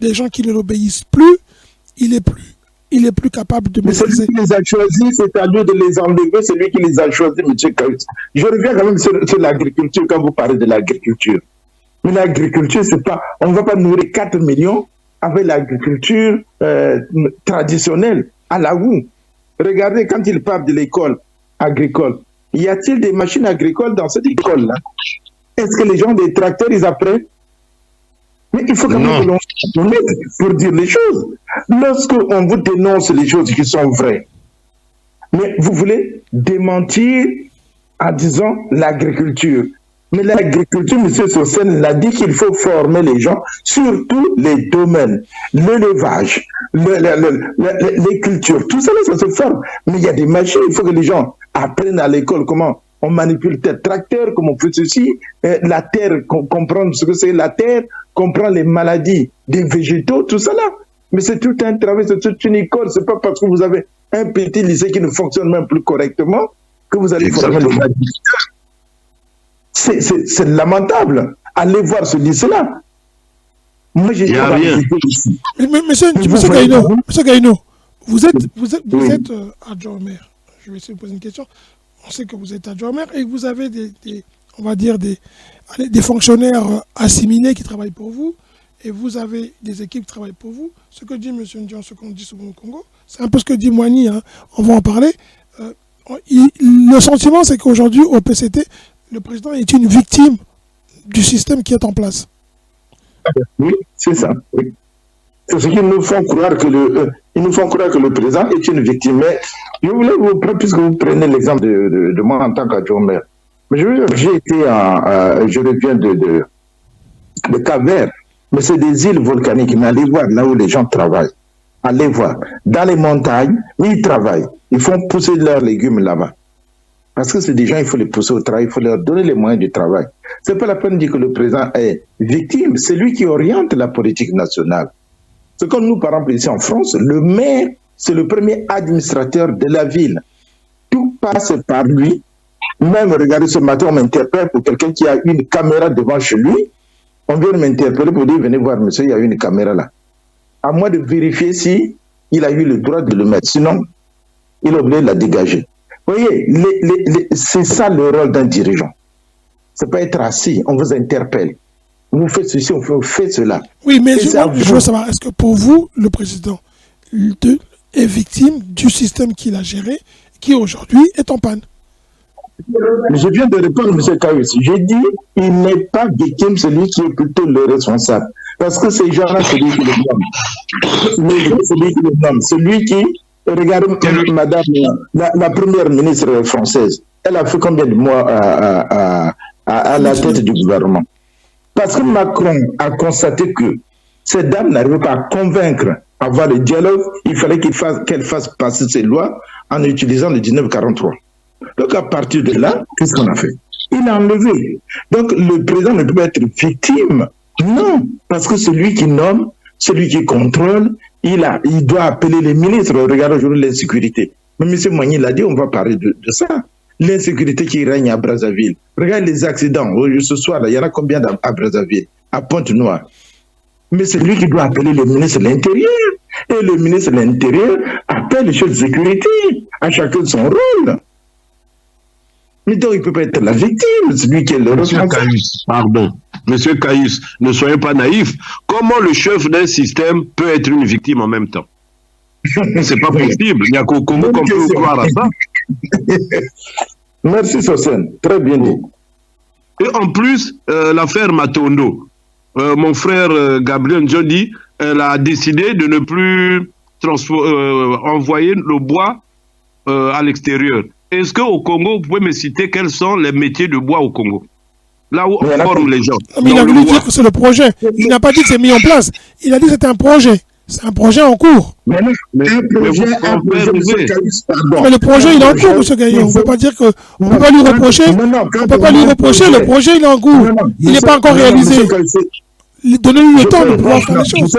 S2: des gens qui ne l'obéissent plus, il est plus capable de maîtriser.
S1: Mais celui qui les a choisis, c'est à lui de les enlever, c'est lui qui les a choisis, M. Kaus. Je reviens quand même sur l'agriculture quand vous parlez de l'agriculture. Mais l'agriculture, c'est pas, on ne va pas nourrir 4 millions avec l'agriculture traditionnelle, à la houe. Regardez, quand il parle de l'école agricole, y a-t-il des machines agricoles dans cette école-là? Est-ce que les gens des tracteurs, ils apprennent? Mais il faut quand même que l'on mette pour dire les choses. Lorsqu'on vous dénonce les choses qui sont vraies, mais vous voulez démentir en disant l'agriculture. Mais l'agriculture, M. Sossen l'a dit qu'il faut former les gens sur tous les domaines. L'élevage, les cultures, tout ça, ça se forme. Mais il y a des machines, il faut que les gens apprennent à l'école comment on manipule tel tracteur, comment on fait ceci, la terre, comprendre ce que c'est la terre, comprendre les maladies des végétaux, tout ça là. Mais c'est tout un travail, c'est toute une école. C'est pas parce que vous avez un petit lycée qui ne fonctionne même plus correctement que vous allez former les agriculteurs. C'est lamentable. Allez voir ce lycée-là. Moi, j'ai dit ici.
S2: Mais monsieur Gaïno, vous êtes adjoint au maire. Je vais essayer de poser une question. On sait que vous êtes adjoint au maire et que vous avez on va dire des fonctionnaires assimilés qui travaillent pour vous et vous avez des équipes qui travaillent pour vous. Ce que dit M. Ndion, ce qu'on dit souvent au Congo, c'est un peu ce que dit Moigny, hein. On va en parler. Le sentiment, c'est qu'aujourd'hui, au PCT, le président est une victime du système qui est en place.
S1: Oui, c'est ça. Oui. C'est ce qu'ils nous font croire que le président est une victime. Mais je voulais vous prendre, puisque vous prenez l'exemple de moi en tant qu'adjoint maire. Mais je reviens de Cap-Vert, mais c'est des îles volcaniques. Mais allez voir là où les gens travaillent. Allez voir. Dans les montagnes, ils travaillent. Ils font pousser leurs légumes là-bas. Parce que c'est des gens, il faut les pousser au travail, il faut leur donner les moyens du travail. C'est pas la peine de dire que le président est victime, c'est lui qui oriente la politique nationale. C'est comme nous, par exemple, ici en France, le maire, c'est le premier administrateur de la ville. Tout passe par lui. Même, regardez, ce matin, on m'interpelle pour quelqu'un qui a une caméra devant chez lui. On vient m'interpeller pour dire, venez voir, monsieur, il y a une caméra là. À moi de vérifier si il a eu le droit de le mettre. Sinon, il est obligé de la dégager. Vous voyez, c'est ça le rôle d'un dirigeant. C'est pas être assis, on vous interpelle. Vous faites ceci, on fait cela.
S2: Oui, mais je veux savoir, est-ce que pour vous, le président est victime du système qu'il a géré, qui aujourd'hui est en panne?
S1: Je viens de répondre, M. Kaus. J'ai dit, il n'est pas victime, celui qui est plutôt le responsable. Parce que ces gens-là, c'est lui qui le nomme. C'est lui qui le nomme. Celui qui, regardez, madame, la première ministre française, elle a fait combien de mois à la tête du gouvernement? Parce que Macron a constaté que cette dame n'arrivait pas à convaincre, à avoir le dialogue, il fallait qu'elle fasse passer ses lois en utilisant le 1943. Donc à partir de là, qu'est-ce qu'on a fait? Il a enlevé. Donc le président ne peut pas être victime. Non, parce que celui qui nomme, celui qui contrôle, il doit appeler les ministres. Regardez aujourd'hui l'insécurité. Mais M. Moigny l'a dit, on va parler de ça. L'insécurité qui règne à Brazzaville. Regarde les accidents. Ce soir, il y en a combien à Brazzaville, à Pointe-Noire. Mais c'est lui qui doit appeler le ministre de l'Intérieur. Et le ministre de l'Intérieur appelle les chefs de sécurité, à chacun de son rôle. Mais donc, il ne peut pas être la victime, c'est lui qui est le responsable.
S3: Monsieur Caius, ne soyez pas naïf. Comment le chef d'un système peut être une victime en même temps? C'est pas possible. Il n'y a qu'au Congo qu'on peut croire à ça.
S1: Merci, Sosen. Très bien dit.
S3: Et en plus, l'affaire Matondo, mon frère Gabriel Njodi, elle a décidé de ne plus envoyer le bois à l'extérieur. Est-ce qu'au Congo, vous pouvez me citer quels sont les métiers de bois au Congo? Là où on forme les gens.
S2: Mais il a voulu dire que c'est le projet. Il n'a pas dit que c'est mis en place. Il a dit que c'était un projet. C'est un projet en cours.
S1: Mais
S2: le projet, il est en cours, M. Gaillon. On ne peut pas dire qu'on ne peut pas lui reprocher. On ne peut pas lui reprocher. Le projet, il est en cours. Il n'est pas encore réalisé. Donnez-lui le temps de pouvoir faire les choses.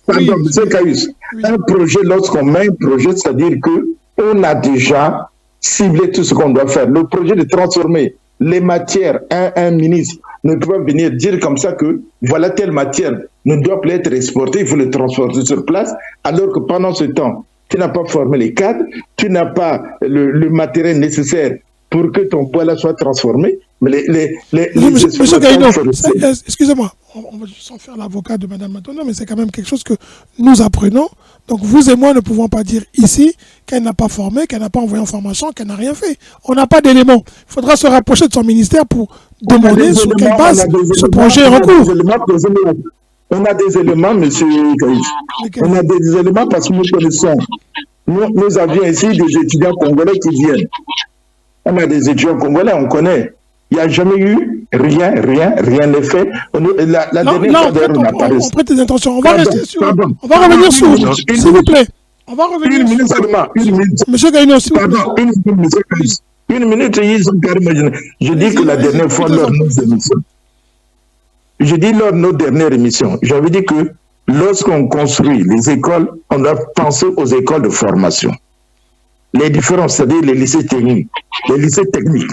S1: M. Caius, un projet, lorsqu'on met un projet, c'est-à-dire qu'on a déjà ciblé tout ce qu'on doit faire. Le projet de transformer les matières, un ministre ne peut pas venir dire comme ça que voilà telle matière ne doit plus être exportée, il faut le transporter sur place, alors que pendant ce temps, tu n'as pas formé les cadres, tu n'as pas le matériel nécessaire pour que ton bois là soit transformé. Mais
S2: Monsieur Gaïno, excusez-moi, on va sans faire l'avocat de Mme Matondo, mais c'est quand même quelque chose que nous apprenons. Donc vous et moi ne pouvons pas dire ici qu'elle n'a pas formé, qu'elle n'a pas envoyé en formation, qu'elle n'a rien fait. On n'a pas d'éléments. Il faudra se rapprocher de son ministère pour demander sur quelle base ce projet est en cours.
S1: On a des éléments, monsieur Gaïs. On a des éléments parce que nous connaissons. Nous avions ici des étudiants congolais qui viennent. On a des étudiants congolais, on connaît. Il n'y a jamais eu rien n'est fait. La dernière fois d'ailleurs, on a parlé.
S2: On prête des intentions. On va rester sur. On va revenir sur. S'il vous plaît. On va revenir
S1: une minute seulement. Une minute.
S2: Monsieur Gaïno, s'il vous plaît.
S1: Pardon, une minute, ils ont carrément. Je dis que la dernière fois, lors de nos émissions. Je dis lors de nos dernières émissions, j'avais dit que lorsqu'on construit les écoles, on doit penser aux écoles de formation. Les différences, c'est-à-dire les lycées techniques. Les lycées techniques.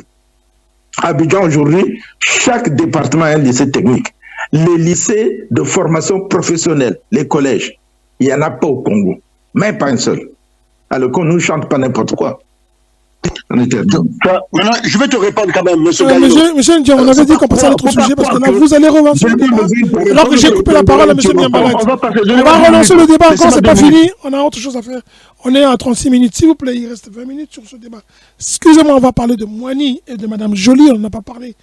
S1: À Abidjan, aujourd'hui, chaque département a un lycée technique. Les lycées de formation professionnelle, les collèges, il n'y en a pas au Congo. Même pas un seul. Alors qu'on ne nous chante pas n'importe quoi.
S4: Maintenant, je vais te répondre quand même, monsieur
S2: Gaillot. Monsieur Ndiaye, on avait dit qu'on passait à l'autre sujet parce que là, vous allez relancer le débat. Alors que j'ai coupé la parole à monsieur Niambalat. On va relancer le débat encore, c'est pas fini. On a autre chose à faire. On est à 36 minutes. S'il vous plaît, il reste 20 minutes sur ce débat. Excusez-moi, on va parler de Moigny et de Mme Joly. On n'a pas parlé,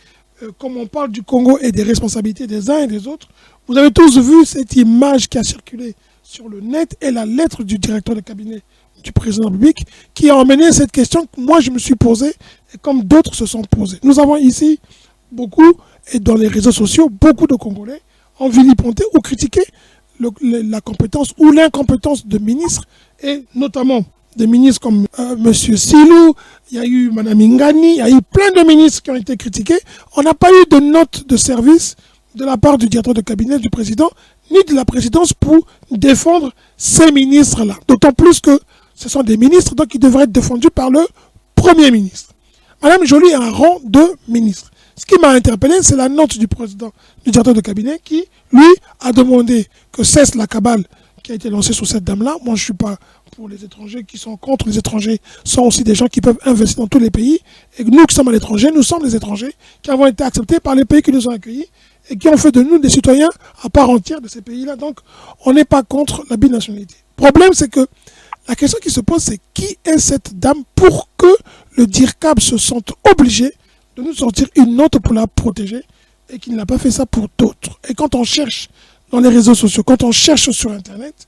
S2: comme on parle du Congo et des responsabilités des uns et des autres. Vous avez tous vu cette image qui a circulé sur le net et la lettre du directeur de cabinet du président public qui a emmené cette question que moi je me suis posée et comme d'autres se sont posés. Nous avons ici beaucoup, et dans les réseaux sociaux, beaucoup de Congolais ont vilipendé ou critiqué la compétence ou l'incompétence de ministres, et notamment des ministres comme M. Silou, il y a eu Mme Ingani, il y a eu plein de ministres qui ont été critiqués. On n'a pas eu de note de service de la part du directeur de cabinet du président, ni de la présidence pour défendre ces ministres-là. D'autant plus que ce sont des ministres, donc ils devraient être défendus par le Premier ministre. Mme Joly a un rang de ministre. Ce qui m'a interpellé, c'est la note du président, du directeur de cabinet, qui, lui, a demandé que cesse la cabale qui a été lancée sur cette dame-là. Moi, je ne suis pas pour les étrangers qui sont contre. Les étrangers sont aussi des gens qui peuvent investir dans tous les pays. Et nous qui sommes à l'étranger, nous sommes les étrangers qui avons été acceptés par les pays qui nous ont accueillis et qui ont fait de nous des citoyens à part entière de ces pays-là. Donc, on n'est pas contre la binationalité. Le problème, c'est que la question qui se pose, c'est qui est cette dame pour que le DIRCAB se sente obligé de nous sortir une note pour la protéger et qu'il n'a pas fait ça pour d'autres. Et quand on cherche dans les réseaux sociaux, quand on cherche sur Internet,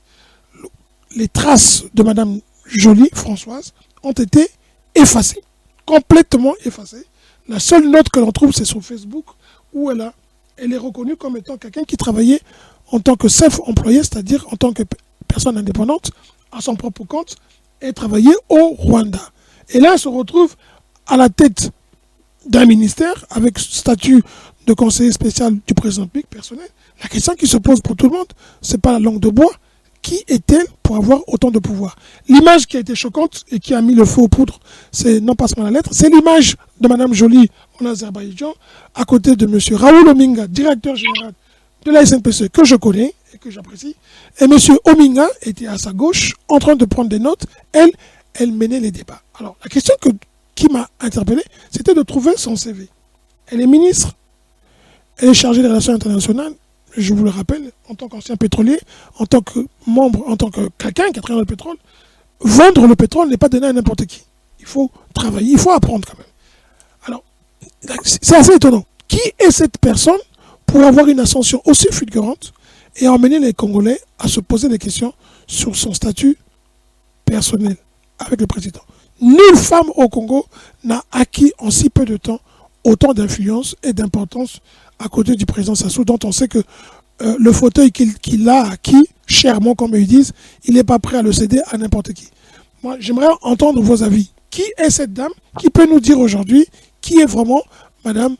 S2: les traces de Mme Joly, Françoise, ont été effacées, complètement effacées. La seule note que l'on trouve, c'est sur Facebook, où elle est reconnue comme étant quelqu'un qui travaillait en tant que self-employé, c'est-à-dire en tant que personne indépendante, à son propre compte, et travaillait au Rwanda. Et là, elle se retrouve à la tête d'un ministère avec statut de conseiller spécial du président public personnel. La question qui se pose pour tout le monde, ce n'est pas la langue de bois Qui est-elle pour avoir autant de pouvoir? L'image qui a été choquante et qui a mis le feu aux poudres, c'est non pas seulement la lettre, c'est l'image de Mme Joly en Azerbaïdjan, à côté de M. Raoul Ominga, directeur général de la SNPC, que je connais et que j'apprécie. Et M. Ominga était à sa gauche, en train de prendre des notes. Elle menait les débats. Alors, la question qui m'a interpellé, c'était de trouver son CV. Elle est ministre, elle est chargée des relations internationales, je vous le rappelle, en tant qu'ancien pétrolier, en tant que membre, en tant que quelqu'un qui a travaillé dans le pétrole. Vendre le pétrole n'est pas donné à n'importe qui. Il faut travailler, il faut apprendre quand même. Alors, c'est assez étonnant. Qui est cette personne pour avoir une ascension aussi fulgurante et emmener les Congolais à se poser des questions sur son statut personnel avec le président? Nulle femme au Congo n'a acquis en si peu de temps autant d'influence et d'importance à côté du président Sassou, dont on sait que le fauteuil qu'il a acquis, chèrement comme ils disent, il n'est pas prêt à le céder à n'importe qui. Moi, j'aimerais entendre vos avis. Qui est cette dame qui peut nous dire aujourd'hui qui est vraiment Madame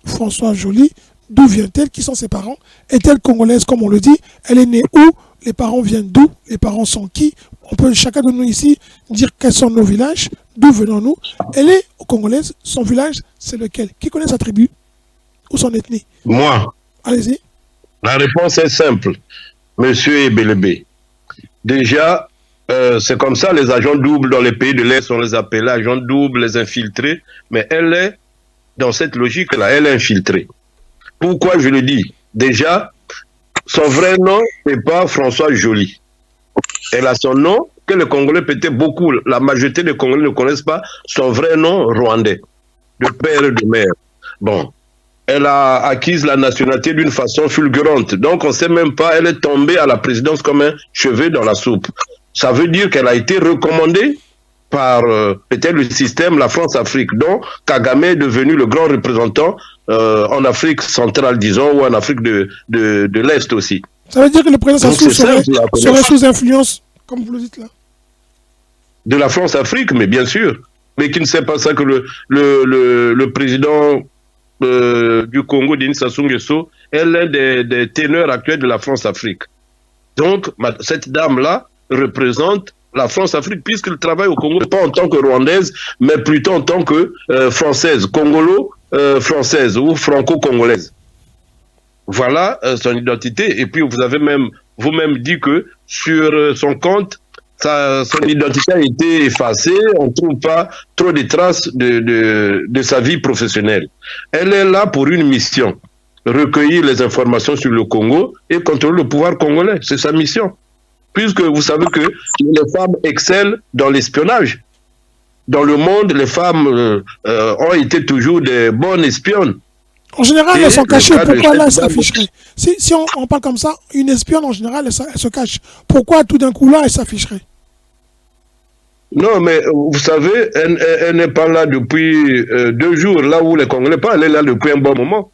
S2: Françoise Joly? D'où vient-elle? Qui sont ses parents? Est-elle congolaise comme on le dit? Elle est née où? Les parents viennent d'où? Les parents sont qui? On peut chacun de nous ici dire quels sont nos villages, d'où venons-nous. Elle est congolaise, son village c'est lequel? Qui connaît sa tribu ou son ethnie?
S3: Moi.
S2: Allez-y.
S3: La réponse est simple, Monsieur Ebelebe. Déjà, c'est comme ça, les agents doubles dans les pays de l'Est, on les appelle agents doubles, les infiltrés, mais elle est, dans cette logique-là, elle est infiltrée. Pourquoi je le dis? Déjà, son vrai nom n'est pas François Joly. Elle a son nom que les Congolais, peut-être beaucoup, la majorité des Congolais ne connaissent pas, son vrai nom rwandais, de père et de mère. Bon, elle a acquis la nationalité d'une façon fulgurante. Donc on ne sait même pas, elle est tombée à la présidence comme un cheveu dans la soupe. Ça veut dire qu'elle a été recommandée par peut-être le système, la France-Afrique, dont Kagame est devenu le grand représentant en Afrique centrale, disons, ou en Afrique de l'Est aussi.
S2: Ça veut dire que le président Sassou serait sous influence, comme vous le dites là?
S3: De la France-Afrique, mais bien sûr. Mais qui ne sait pas ça que le président du Congo, Denis Sassou Nguesso, est l'un des teneurs actuels de la France-Afrique. Donc, cette dame-là représente la France-Afrique, puisqu'elle travaille au Congo, pas en tant que rwandaise, mais plutôt en tant que française, congolo-française ou franco-congolaise. Voilà son identité. Et puis, vous avez même vous-même dit que sur son compte, son identité a été effacée, on ne trouve pas trop de traces de sa vie professionnelle. Elle est là pour une mission, recueillir les informations sur le Congo et contrôler le pouvoir congolais. C'est sa mission. Puisque vous savez que les femmes excellent dans l'espionnage. Dans le monde, les femmes ont été toujours des bonnes espionnes.
S2: En général, elles sont cachées. Pourquoi là, elles s'afficheraient? Si on parle comme ça, une espionne, en général, elle se cache. Pourquoi tout d'un coup là, elle s'afficherait?
S3: Non, mais vous savez, elle n'est pas là depuis 2 jours, là où les Congolais parlent, elle est là depuis un bon moment.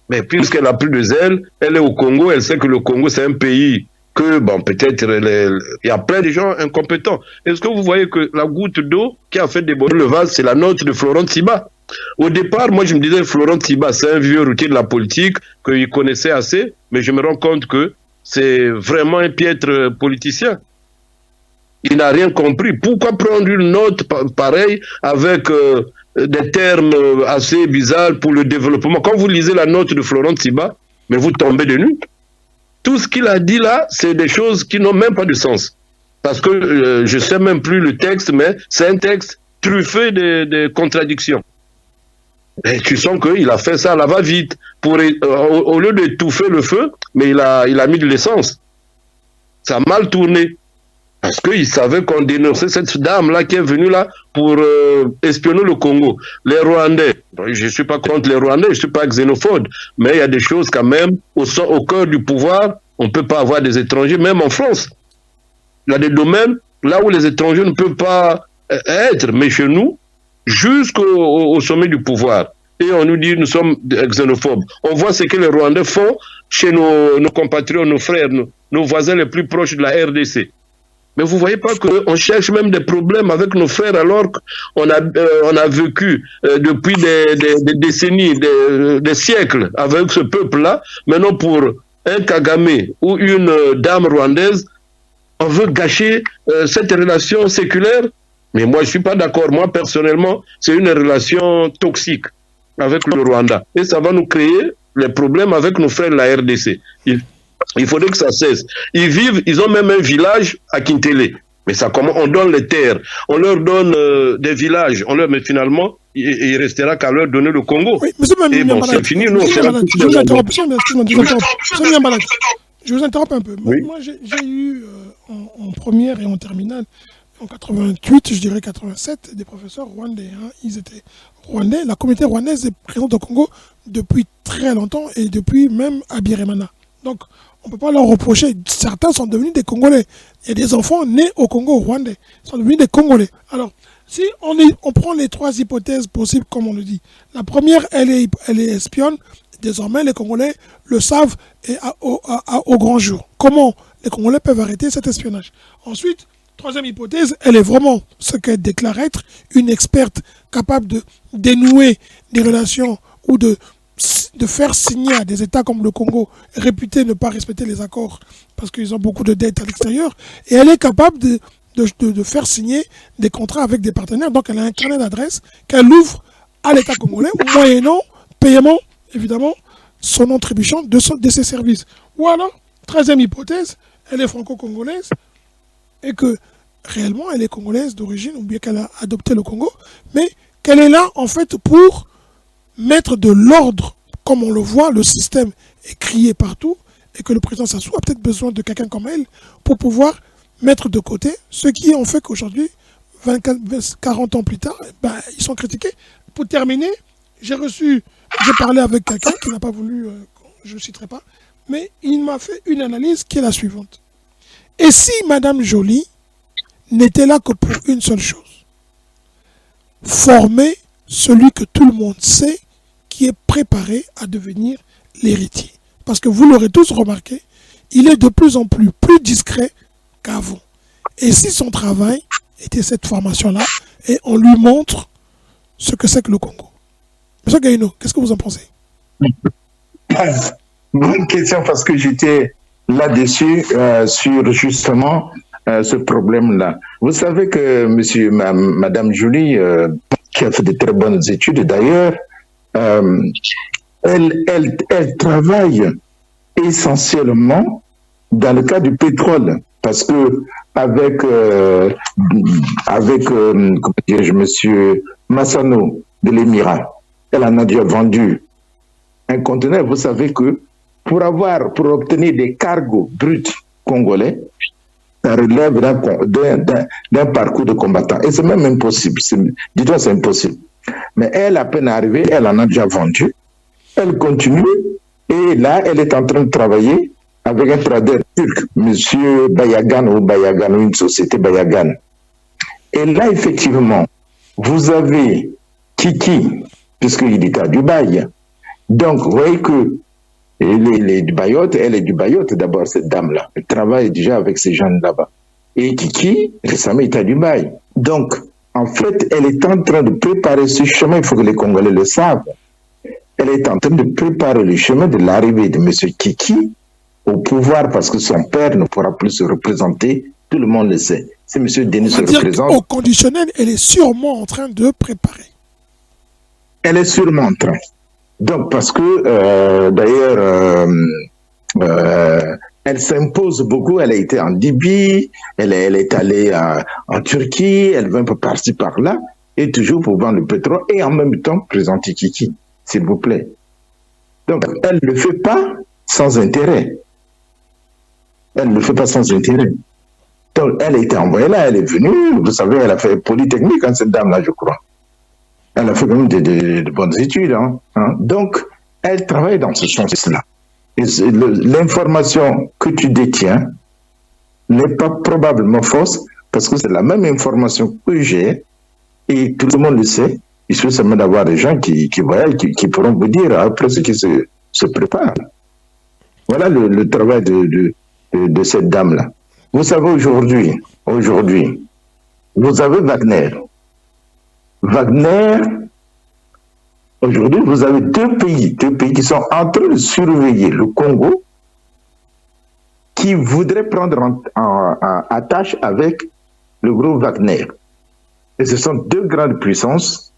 S3: Mais puisqu'elle a plus de zèle, elle est au Congo, elle sait que le Congo, c'est un pays que, bon, peut-être, il y a plein de gens incompétents. Est-ce que vous voyez que la goutte d'eau qui a fait déborder le vase, c'est la note de Florent Tiba? Au départ, moi, je me disais, Florent Tiba, c'est un vieux routier de la politique, qu'il connaissait assez, mais je me rends compte que c'est vraiment un piètre politicien. Il n'a rien compris. Pourquoi prendre une note pareille avec des termes assez bizarres pour le développement? Quand vous lisez la note de Florent Tiba, mais vous tombez de nulle. Tout ce qu'il a dit là, c'est des choses qui n'ont même pas de sens. Parce que je ne sais même plus le texte, mais c'est un texte truffé de contradictions. Et tu sens qu'il a fait ça à la va-vite. Au lieu d'étouffer le feu, mais il a mis de l'essence. Ça a mal tourné. Parce qu'il savait qu'on dénonçait cette dame-là qui est venue là pour espionner le Congo. Les Rwandais, je ne suis pas contre les Rwandais, je ne suis pas xénophobe, mais il y a des choses quand même, au cœur du pouvoir, on ne peut pas avoir des étrangers, même en France. Il y a des domaines là où les étrangers ne peuvent pas être, mais chez nous, jusqu'au sommet du pouvoir. Et on nous dit nous sommes xénophobes. On voit ce que les Rwandais font chez nos compatriotes, nos frères, nos voisins les plus proches de la RDC. Mais vous ne voyez pas qu'on cherche même des problèmes avec nos frères alors qu'on a vécu depuis des décennies, des siècles avec ce peuple-là. Maintenant, pour un Kagame ou une dame rwandaise, on veut gâcher cette relation séculaire. Mais moi, je ne suis pas d'accord. Moi, personnellement, c'est une relation toxique avec le Rwanda. Et ça va nous créer les problèmes avec nos frères de la RDC. Il faudrait que ça cesse. Ils ont même un village à Kintele. Mais ça, comment on donne les terres, on leur donne des villages, mais finalement, il restera qu'à leur donner le Congo.
S2: Oui, monsieur
S3: et bon, c'est fini, nous, on sera tous
S2: je vous interromps, je vous interromps un peu.
S3: Oui.
S2: Moi, j'ai eu en première et en terminale, en 88, je dirais 87, des professeurs rwandais. Hein. Ils étaient rwandais. La communauté rwandaise est présente au Congo depuis très longtemps et depuis même à Biremana. Donc, on ne peut pas leur reprocher. Certains sont devenus des Congolais. Il y a des enfants nés au Congo rwandais. Ils sont devenus des Congolais. Alors, si on prend les trois hypothèses possibles, comme on le dit. La première, elle est espionne. Désormais, les Congolais le savent et au grand jour. Comment les Congolais peuvent arrêter cet espionnage? Ensuite, troisième hypothèse, elle est vraiment ce qu'elle déclare être, une experte capable de dénouer des relations ou de faire signer à des États comme le Congo, réputés ne pas respecter les accords parce qu'ils ont beaucoup de dettes à l'extérieur, et elle est capable de faire signer des contrats avec des partenaires. Donc elle a un carnet d'adresses qu'elle ouvre à l'État congolais, moyennant paiement, évidemment, son contribution de ses services. Ou alors, troisième hypothèse, elle est franco-congolaise et que réellement elle est congolaise d'origine, ou bien qu'elle a adopté le Congo, mais qu'elle est là en fait pour mettre de l'ordre. Comme on le voit, le système est crié partout et que le président Sassou a peut-être besoin de quelqu'un comme elle pour pouvoir mettre de côté ce qui ont fait qu'aujourd'hui, 40 ans plus tard, ils sont critiqués. Pour terminer, j'ai parlé avec quelqu'un qui n'a pas voulu, je ne citerai pas, mais il m'a fait une analyse qui est la suivante. Et si Madame Joly n'était là que pour une seule chose, former celui que tout le monde sait qui est préparé à devenir l'héritier. Parce que vous l'aurez tous remarqué, il est de plus en plus discret qu'avant. Et si son travail était cette formation-là, et on lui montre ce que c'est que le Congo. Monsieur Gaïno, qu'est-ce que vous en pensez?
S1: Bonne question, parce que j'étais là-dessus sur justement ce problème-là. Vous savez que Madame Joly, qui a fait de très bonnes études d'ailleurs, elle travaille essentiellement dans le cas du pétrole, parce que avec monsieur Massano de l'Émirat, elle en a déjà vendu un conteneur. Vous savez que pour obtenir des cargos bruts congolais, ça relève d'un parcours de combattant. Et c'est même impossible. Dis-toi, c'est impossible. Mais elle, à peine arrivée, elle en a déjà vendu. Elle continue. Et là, elle est en train de travailler avec un trader turc, monsieur Bayagan, une société Bayagan. Et là, effectivement, vous avez Kiki, puisqu'il est à Dubaï. Donc, vous voyez que elle est du Bayotte d'abord, cette dame-là. Elle travaille déjà avec ces jeunes là-bas. Et Kiki, récemment, est à Dubaï. Donc, en fait, elle est en train de préparer ce chemin, il faut que les Congolais le savent. Elle est en train de préparer le chemin de l'arrivée de M. Kiki au pouvoir, parce que son père ne pourra plus se représenter, tout le monde le sait. Si M. Denis se représente...
S2: Au conditionnel, elle est sûrement en train de préparer.
S1: Elle est sûrement en train. Donc, parce que, d'ailleurs, elle s'impose beaucoup. Elle a été en Libye, elle est allée en Turquie, elle va un peu par-ci, par-là, et toujours pour vendre le pétrole, et en même temps présenter Kiki, s'il vous plaît. Donc, elle ne le fait pas sans intérêt. Elle ne le fait pas sans intérêt. Donc, elle a été envoyée là, elle est venue, vous savez, elle a fait Polytechnique, hein, cette dame-là, je crois. Elle a fait quand même de bonnes études. Hein. Donc, elle travaille dans ce sens-là. L'information que tu détiens n'est pas probablement fausse, parce que c'est la même information que j'ai, et tout le monde le sait. Il suffit seulement d'avoir des gens qui voyagent, qui pourront vous dire après ce qui se prépare. Voilà le travail de cette dame-là. Vous savez, aujourd'hui, vous avez Wagner. Aujourd'hui, vous avez deux pays qui sont en train de surveiller le Congo, qui qui voudraient prendre en attache avec le groupe Wagner. Et ce sont deux grandes puissances.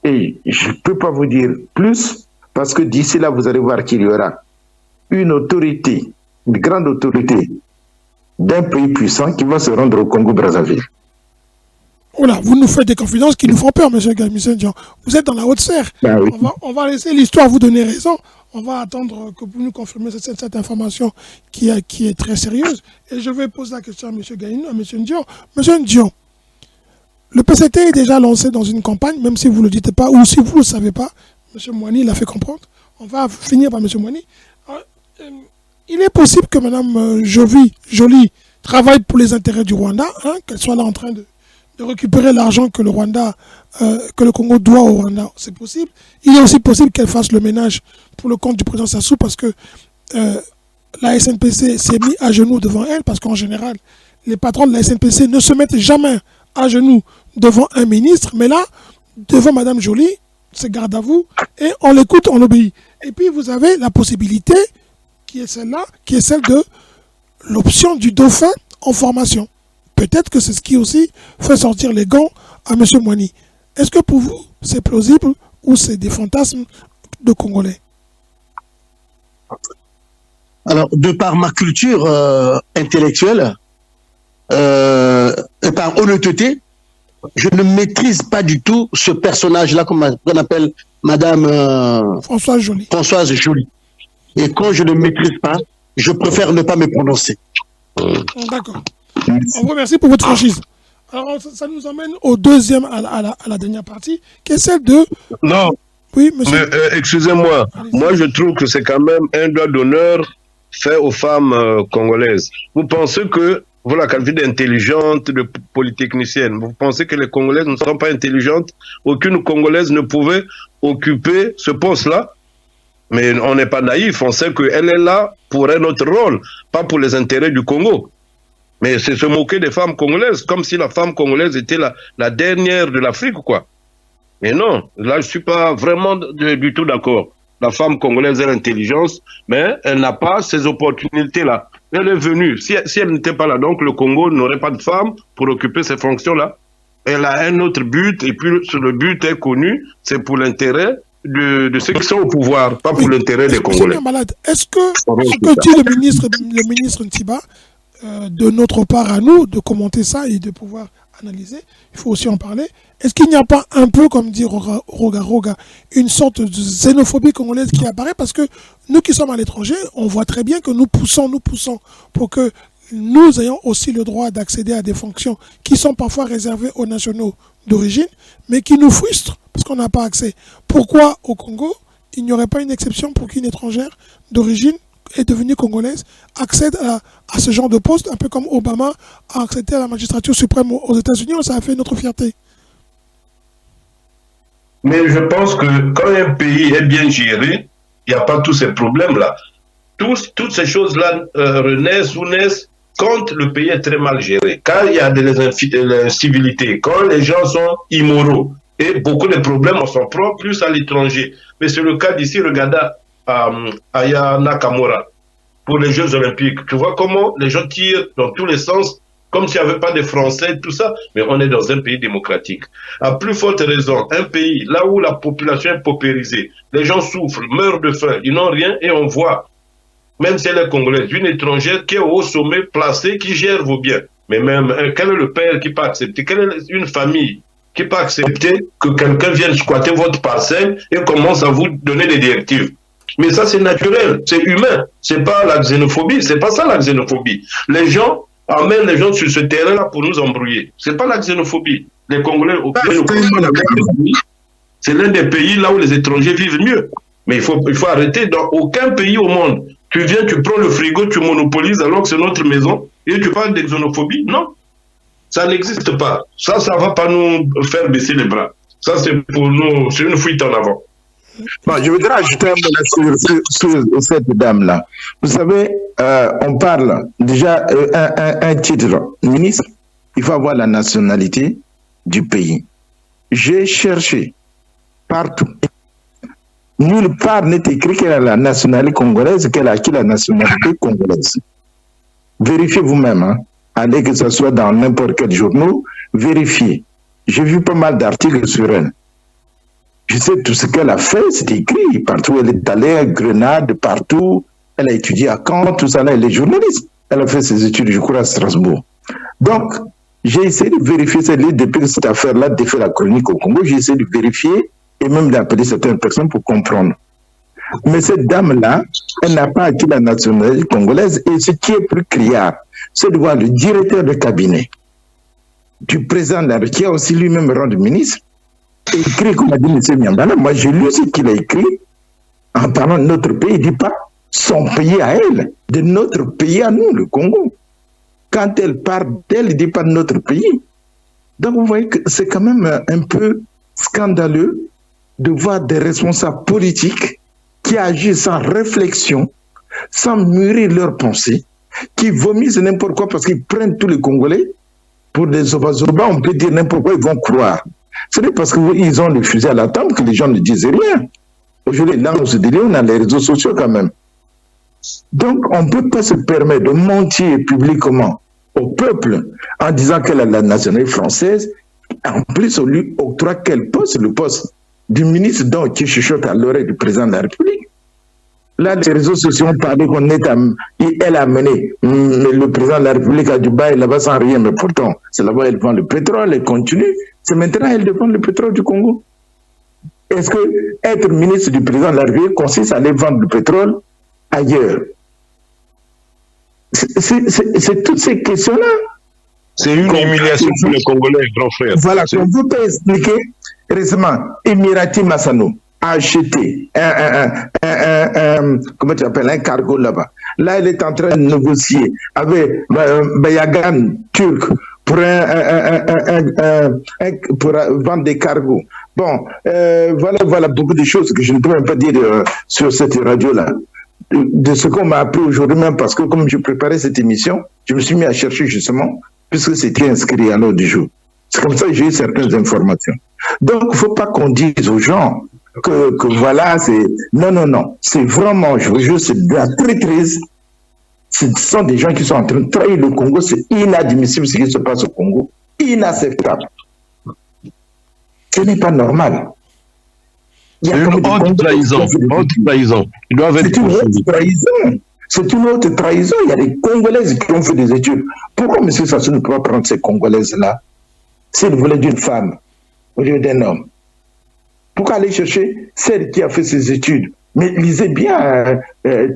S1: Et je ne peux pas vous dire plus, parce que d'ici là, vous allez voir qu'il y aura une autorité, une grande autorité d'un pays puissant qui va se rendre au Congo-Brazzaville.
S2: Voilà, vous nous faites des confidences qui nous font peur, monsieur Gamisendian. Vous êtes dans la Haute-Serre.
S1: Ben oui.
S2: On va laisser l'histoire vous donner raison. On va attendre que vous nous confirmez cette information qui est très sérieuse. Et je vais poser la question à monsieur Gaïnou, à monsieur Ndion. Monsieur Ndion, le PCT est déjà lancé dans une campagne, même si vous ne le dites pas, ou si vous ne le savez pas. Monsieur Moani l'a fait comprendre. On va finir par monsieur Moani. Il est possible que madame Joly travaille pour les intérêts du Rwanda, qu'elle soit là en train de récupérer l'argent que le Congo doit au Rwanda. C'est possible. Il est aussi possible qu'elle fasse le ménage pour le compte du président Sassou parce que la SNPC s'est mis à genoux devant elle, parce qu'en général, les patrons de la SNPC ne se mettent jamais à genoux devant un ministre, mais là, devant madame Joly, c'est garde à vous, et on l'écoute, on l'obéit. Et puis vous avez la possibilité, qui est celle-là, qui est celle de l'option du dauphin en formation. Peut-être que c'est ce qui aussi fait sortir les gants à M. Moani. Est-ce que pour vous, c'est plausible ou c'est des fantasmes de Congolais?
S4: Alors, de par ma culture intellectuelle et par honnêteté, je ne maîtrise pas du tout ce personnage-là qu'on appelle Madame
S2: Françoise Joly.
S4: Françoise Joly. Et quand je ne maîtrise pas, je préfère ne pas me prononcer.
S2: D'accord. On vous remercie pour votre franchise. Alors, ça nous emmène au deuxième, à la dernière partie, qui est celle de...
S3: Non.
S2: Oui, monsieur.
S3: Excusez-moi. Moi, je trouve que c'est quand même un doigt d'honneur fait aux femmes congolaises. Vous pensez que, vous la qualifiez d'intelligente, de polytechnicienne. Vous pensez que les Congolaises ne sont pas intelligentes? Aucune Congolaise ne pouvait occuper ce poste-là? Mais on n'est pas naïf. On sait qu'elle est là pour un autre rôle, pas pour les intérêts du Congo. Mais c'est se moquer des femmes congolaises, comme si la femme congolaise était la dernière de l'Afrique, quoi. Mais non, là, je ne suis pas vraiment du tout d'accord. La femme congolaise a l'intelligence, mais elle n'a pas ces opportunités-là. Elle est venue. Si elle n'était pas là, donc le Congo n'aurait pas de femme pour occuper ces fonctions-là. Elle a un autre but, et puis le but est connu, c'est pour l'intérêt de ceux qui sont au pouvoir, pas pour l'intérêt des Congolais.
S2: Est-ce que dit le ministre Ntiba, de notre part à nous, de commenter ça et de pouvoir analyser, il faut aussi en parler. Est-ce qu'il n'y a pas un peu, comme dit Roga, une sorte de xénophobie congolaise qui apparaît? Parce que nous qui sommes à l'étranger, on voit très bien que nous poussons pour que nous ayons aussi le droit d'accéder à des fonctions qui sont parfois réservées aux nationaux d'origine, mais qui nous frustrent parce qu'on n'a pas accès. Pourquoi au Congo, il n'y aurait pas une exception pour qu'une étrangère d'origine est devenue congolaise accède à ce genre de poste, un peu comme Obama a accédé à la magistrature suprême aux États-Unis? Ça a fait notre fierté.
S3: Mais je pense que quand un pays est bien géré, il n'y a pas tous ces problèmes-là. Toutes ces choses-là renaissent ou naissent quand le pays est très mal géré, quand il y a des incivilités, quand les gens sont immoraux. Et beaucoup de problèmes sont propres plus à l'étranger. Mais c'est le cas d'ici, regardez Aya Nakamura pour les Jeux Olympiques. Tu vois comment les gens tirent dans tous les sens, comme s'il n'y avait pas de Français, tout ça. Mais on est dans un pays démocratique. À plus forte raison, un pays là où la population est paupérisée, les gens souffrent, meurent de faim, ils n'ont rien et on voit, même si elle est congolaise, une étrangère qui est au sommet placée, qui gère vos biens. Mais même, quel est le père qui peut accepter? Quelle est une famille qui peut accepter que quelqu'un vienne squatter votre parcelle et commence à vous donner des directives? Mais ça, c'est naturel, c'est humain. C'est pas la xénophobie, c'est pas ça la xénophobie. Les gens amènent les gens sur ce terrain-là pour nous embrouiller. C'est pas la xénophobie. Les Congolais, c'est l'un des pays là où les étrangers vivent mieux. Mais il faut arrêter. Dans aucun pays au monde, tu viens, tu prends le frigo, tu monopolises alors que c'est notre maison et tu parles de xénophobie. Non, ça n'existe pas. Ça va pas nous faire baisser les bras. Ça, c'est pour nous, c'est une fuite en avant.
S1: Bon, je voudrais ajouter un mot sur cette dame-là. Vous savez, on parle déjà un titre ministre, il faut avoir la nationalité du pays. J'ai cherché partout. Nulle part n'est écrit qu'elle a la nationalité congolaise, qu'elle a acquis la nationalité congolaise. Vérifiez vous-même. Hein. Allez que ce soit dans n'importe quel journal, vérifiez. J'ai vu pas mal d'articles sur elle. Je sais tout ce qu'elle a fait, c'est écrit. Partout où elle est allée, à Grenade, partout. Elle a étudié à Caen, tout ça là, elle est journaliste. Elle a fait ses études, je crois, à Strasbourg. Donc, j'ai essayé de vérifier depuis que cette affaire-là défait la chronique au Congo, j'ai essayé de vérifier et même d'appeler certaines personnes pour comprendre. Mais cette dame-là, elle n'a pas acquis la nationalité congolaise et ce qui est plus criard, c'est de voir le directeur de cabinet du président de la République, qui a aussi lui-même rendu ministre, écrit, comme a dit M. Miambala. Moi, j'ai lu ce qu'il a écrit en parlant de notre pays. Il ne dit pas son pays à elle, de notre pays à nous, le Congo. Quand elle parle d'elle, il ne dit pas de notre pays. Donc, vous voyez que c'est quand même un peu scandaleux de voir des responsables politiques qui agissent sans réflexion, sans mûrir leurs pensées, qui vomissent n'importe quoi parce qu'ils prennent tous les Congolais pour des zoba-zoba, on peut dire n'importe quoi, ils vont croire. Ce n'est parce qu'ils ont le fusil à la tempe que les gens ne disent rien. Aujourd'hui, là, on se dit, on a les réseaux sociaux quand même. Donc, on ne peut pas se permettre de mentir publiquement au peuple en disant qu'elle a la nationalité française. En plus, on lui octroie quel poste? Le poste du ministre donc qui chuchote à l'oreille du président de la République. Là, les réseaux sociaux ont parlé qu'on est elle a mené le président de la République à Dubaï, là-bas sans rien, mais pourtant, c'est là-bas elle vend le pétrole, elle continue. C'est maintenant elle défend le pétrole du Congo. Est-ce que être ministre du président de la République consiste à aller vendre le pétrole ailleurs? C'est toutes ces questions-là.
S3: C'est une humiliation pour les Congolais, grand frère.
S1: Voilà, on vous peut expliquer. Récemment, Emirati Massano a acheté comment tu appelles, un cargo là-bas. Là, elle est en train de négocier avec Bayagan turc pour vendre des cargos. Bon, voilà beaucoup de choses que je ne peux même pas dire sur cette radio-là. De ce qu'on m'a appris aujourd'hui même, parce que comme je préparais cette émission, je me suis mis à chercher justement, puisque c'était inscrit à l'ordre du jour. C'est comme ça que j'ai eu certaines informations. Donc, il ne faut pas qu'on dise aux gens que voilà, c'est... Non. C'est vraiment, je vous jure, c'est de la traîtrise. Ce sont des gens qui sont en train de trahir le Congo. C'est inadmissible ce qui se passe au Congo. Inacceptable. Ce n'est pas normal.
S3: C'est une haute trahison. Ils doivent être poursuivis.
S1: C'est une haute trahison. Il y a des Congolaises qui ont fait des études. Pourquoi M. Sassou ne peut pas prendre ces Congolaises-là s'il voulait d'une femme au lieu d'un homme? Pourquoi aller chercher celle qui a fait ses études? Mais lisez bien,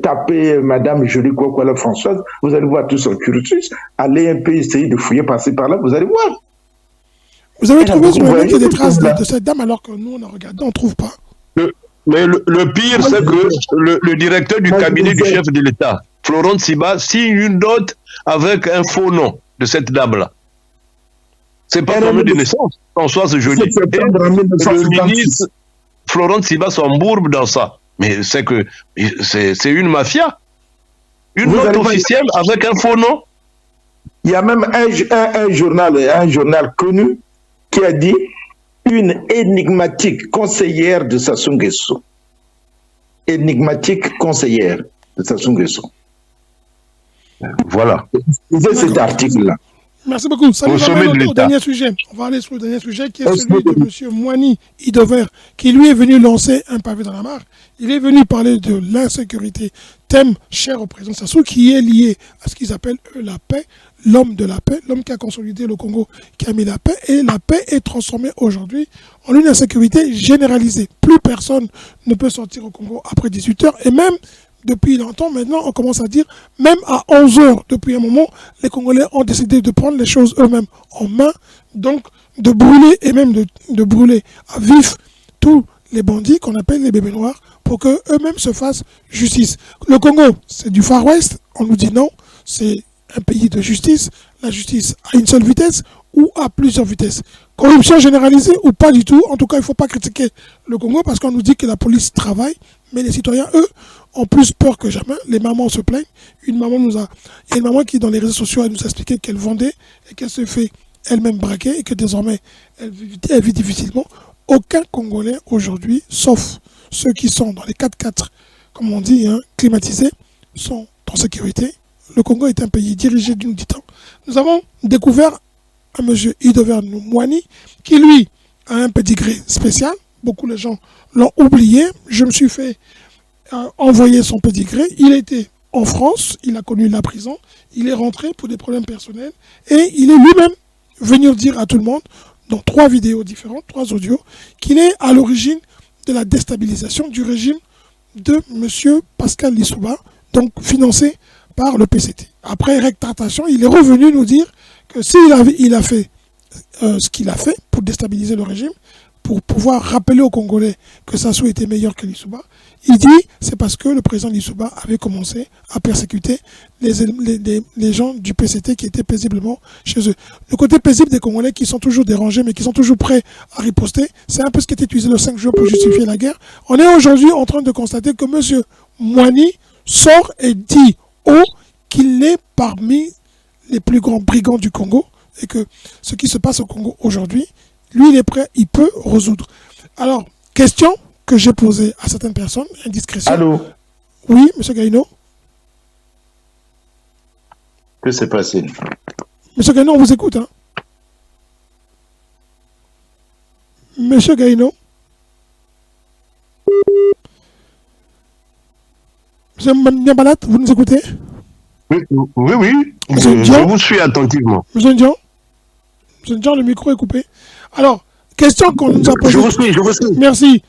S1: tapez Madame Jolie Kwakwala Françoise, vous allez voir tout son cursus. Allez un peu essayer de fouiller par-ci par-là, vous allez voir.
S2: Vous avez trouvé sur le net des traces de cette dame alors que nous on a regardé, on ne trouve pas.
S3: Mais le pire, c'est que le directeur du cabinet du chef de l'État, Florent Siba, signe une note avec un faux nom de cette dame-là. C'est pas son nom de naissance, Françoise Joly. Le ministre Florent Siba s'embourbe dans ça. Mais c'est que c'est une mafia. Une note officielle avec un faux nom.
S1: Il y a même un journal connu qui a dit une énigmatique conseillère de Sassou Nguesso. Énigmatique conseillère de Sassou Nguesso. Voilà. Lisez cet article-là.
S2: Merci beaucoup. Ça nous amène au dernier sujet. On va aller sur le dernier sujet qui est celui de M. Moani Idover, qui lui est venu lancer un pavé dans la mare. Il est venu parler de l'insécurité, thème cher au président Sassou, qui est lié à ce qu'ils appellent la paix, l'homme de la paix, l'homme qui a consolidé le Congo, qui a mis la paix. Et la paix est transformée aujourd'hui en une insécurité généralisée. Plus personne ne peut sortir au Congo après 18 h. Et même depuis longtemps, maintenant, on commence à dire, même à 11 h, depuis un moment, les Congolais ont décidé de prendre les choses eux-mêmes en main, donc de brûler et même de brûler à vif tous les bandits qu'on appelle les bébés noirs pour qu'eux-mêmes se fassent justice. Le Congo, c'est du Far West, on nous dit non, c'est un pays de justice, la justice à une seule vitesse ou à plusieurs vitesses. Corruption généralisée ou pas du tout, en tout cas il ne faut pas critiquer le Congo parce qu'on nous dit que la police travaille, mais les citoyens, eux, ont plus peur que jamais. Les mamans se plaignent. Il y a une maman qui, dans les réseaux sociaux, elle nous a expliqué qu'elle vendait et qu'elle se fait elle-même braquer et que désormais, elle vit difficilement. Aucun Congolais aujourd'hui, sauf ceux qui sont dans les 4x4, comme on dit, climatisés, sont en sécurité. le Congo est un pays dirigé d'une dictature. Nous avons découvert un monsieur Idover Mwani qui, lui, a un pédigré spécial. Beaucoup de gens l'ont oublié. Je me suis fait envoyer son pédigré. Il était en France, il a connu la prison, il est rentré pour des problèmes personnels et il est lui-même venu dire à tout le monde, dans 3 vidéos différentes, 3 audios, qu'il est à l'origine de la déstabilisation du régime de M. Pascal Lissouba, donc financé par le PCT. Après rétractation, il est revenu nous dire que s'il a fait ce qu'il a fait pour déstabiliser le régime, pour pouvoir rappeler aux Congolais que Sassou était meilleur que Lissouba, il dit c'est parce que le président Lissouba avait commencé à persécuter les gens du PCT qui étaient paisiblement chez eux. Le côté paisible des Congolais qui sont toujours dérangés mais qui sont toujours prêts à riposter, c'est un peu ce qui était utilisé le 5 juin pour justifier la guerre. On est aujourd'hui en train de constater que M. Mwani sort et dit haut qu'il est parmi les plus grands brigands du Congo et que ce qui se passe au Congo aujourd'hui, lui il est prêt, il peut résoudre. Alors, question que j'ai posée à certaines personnes, indiscrétion.
S1: Allô?
S2: Oui, M. Gaïno?
S1: Que s'est passé?
S2: M. Gaïno, on vous écoute. Hein? M. Gaïno? M. Niambalat, vous nous écoutez?
S3: Oui.
S2: Monsieur
S3: Je
S2: Dion?
S3: vous suis attentivement.
S2: M. Ndian? M. Ndian, le micro est coupé. Alors, question qu'on nous a posée.
S4: Je vous suis.
S2: Merci.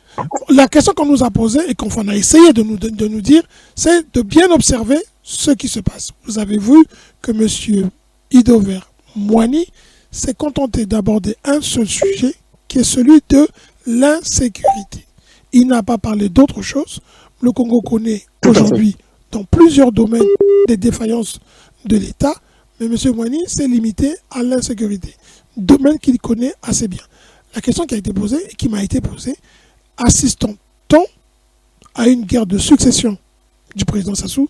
S2: La question qu'on nous a posée et qu'on a essayé de nous dire, c'est de bien observer ce qui se passe. Vous avez vu que M. Idover Mwani s'est contenté d'aborder un seul sujet qui est celui de l'insécurité. Il n'a pas parlé d'autre chose. Le Congo connaît aujourd'hui dans plusieurs domaines des défaillances de l'État, mais M. Mwani s'est limité à l'insécurité, domaine qu'il connaît assez bien. La question qui a été posée et qui m'a été posée, assistons-on à une guerre de succession du président Sassou,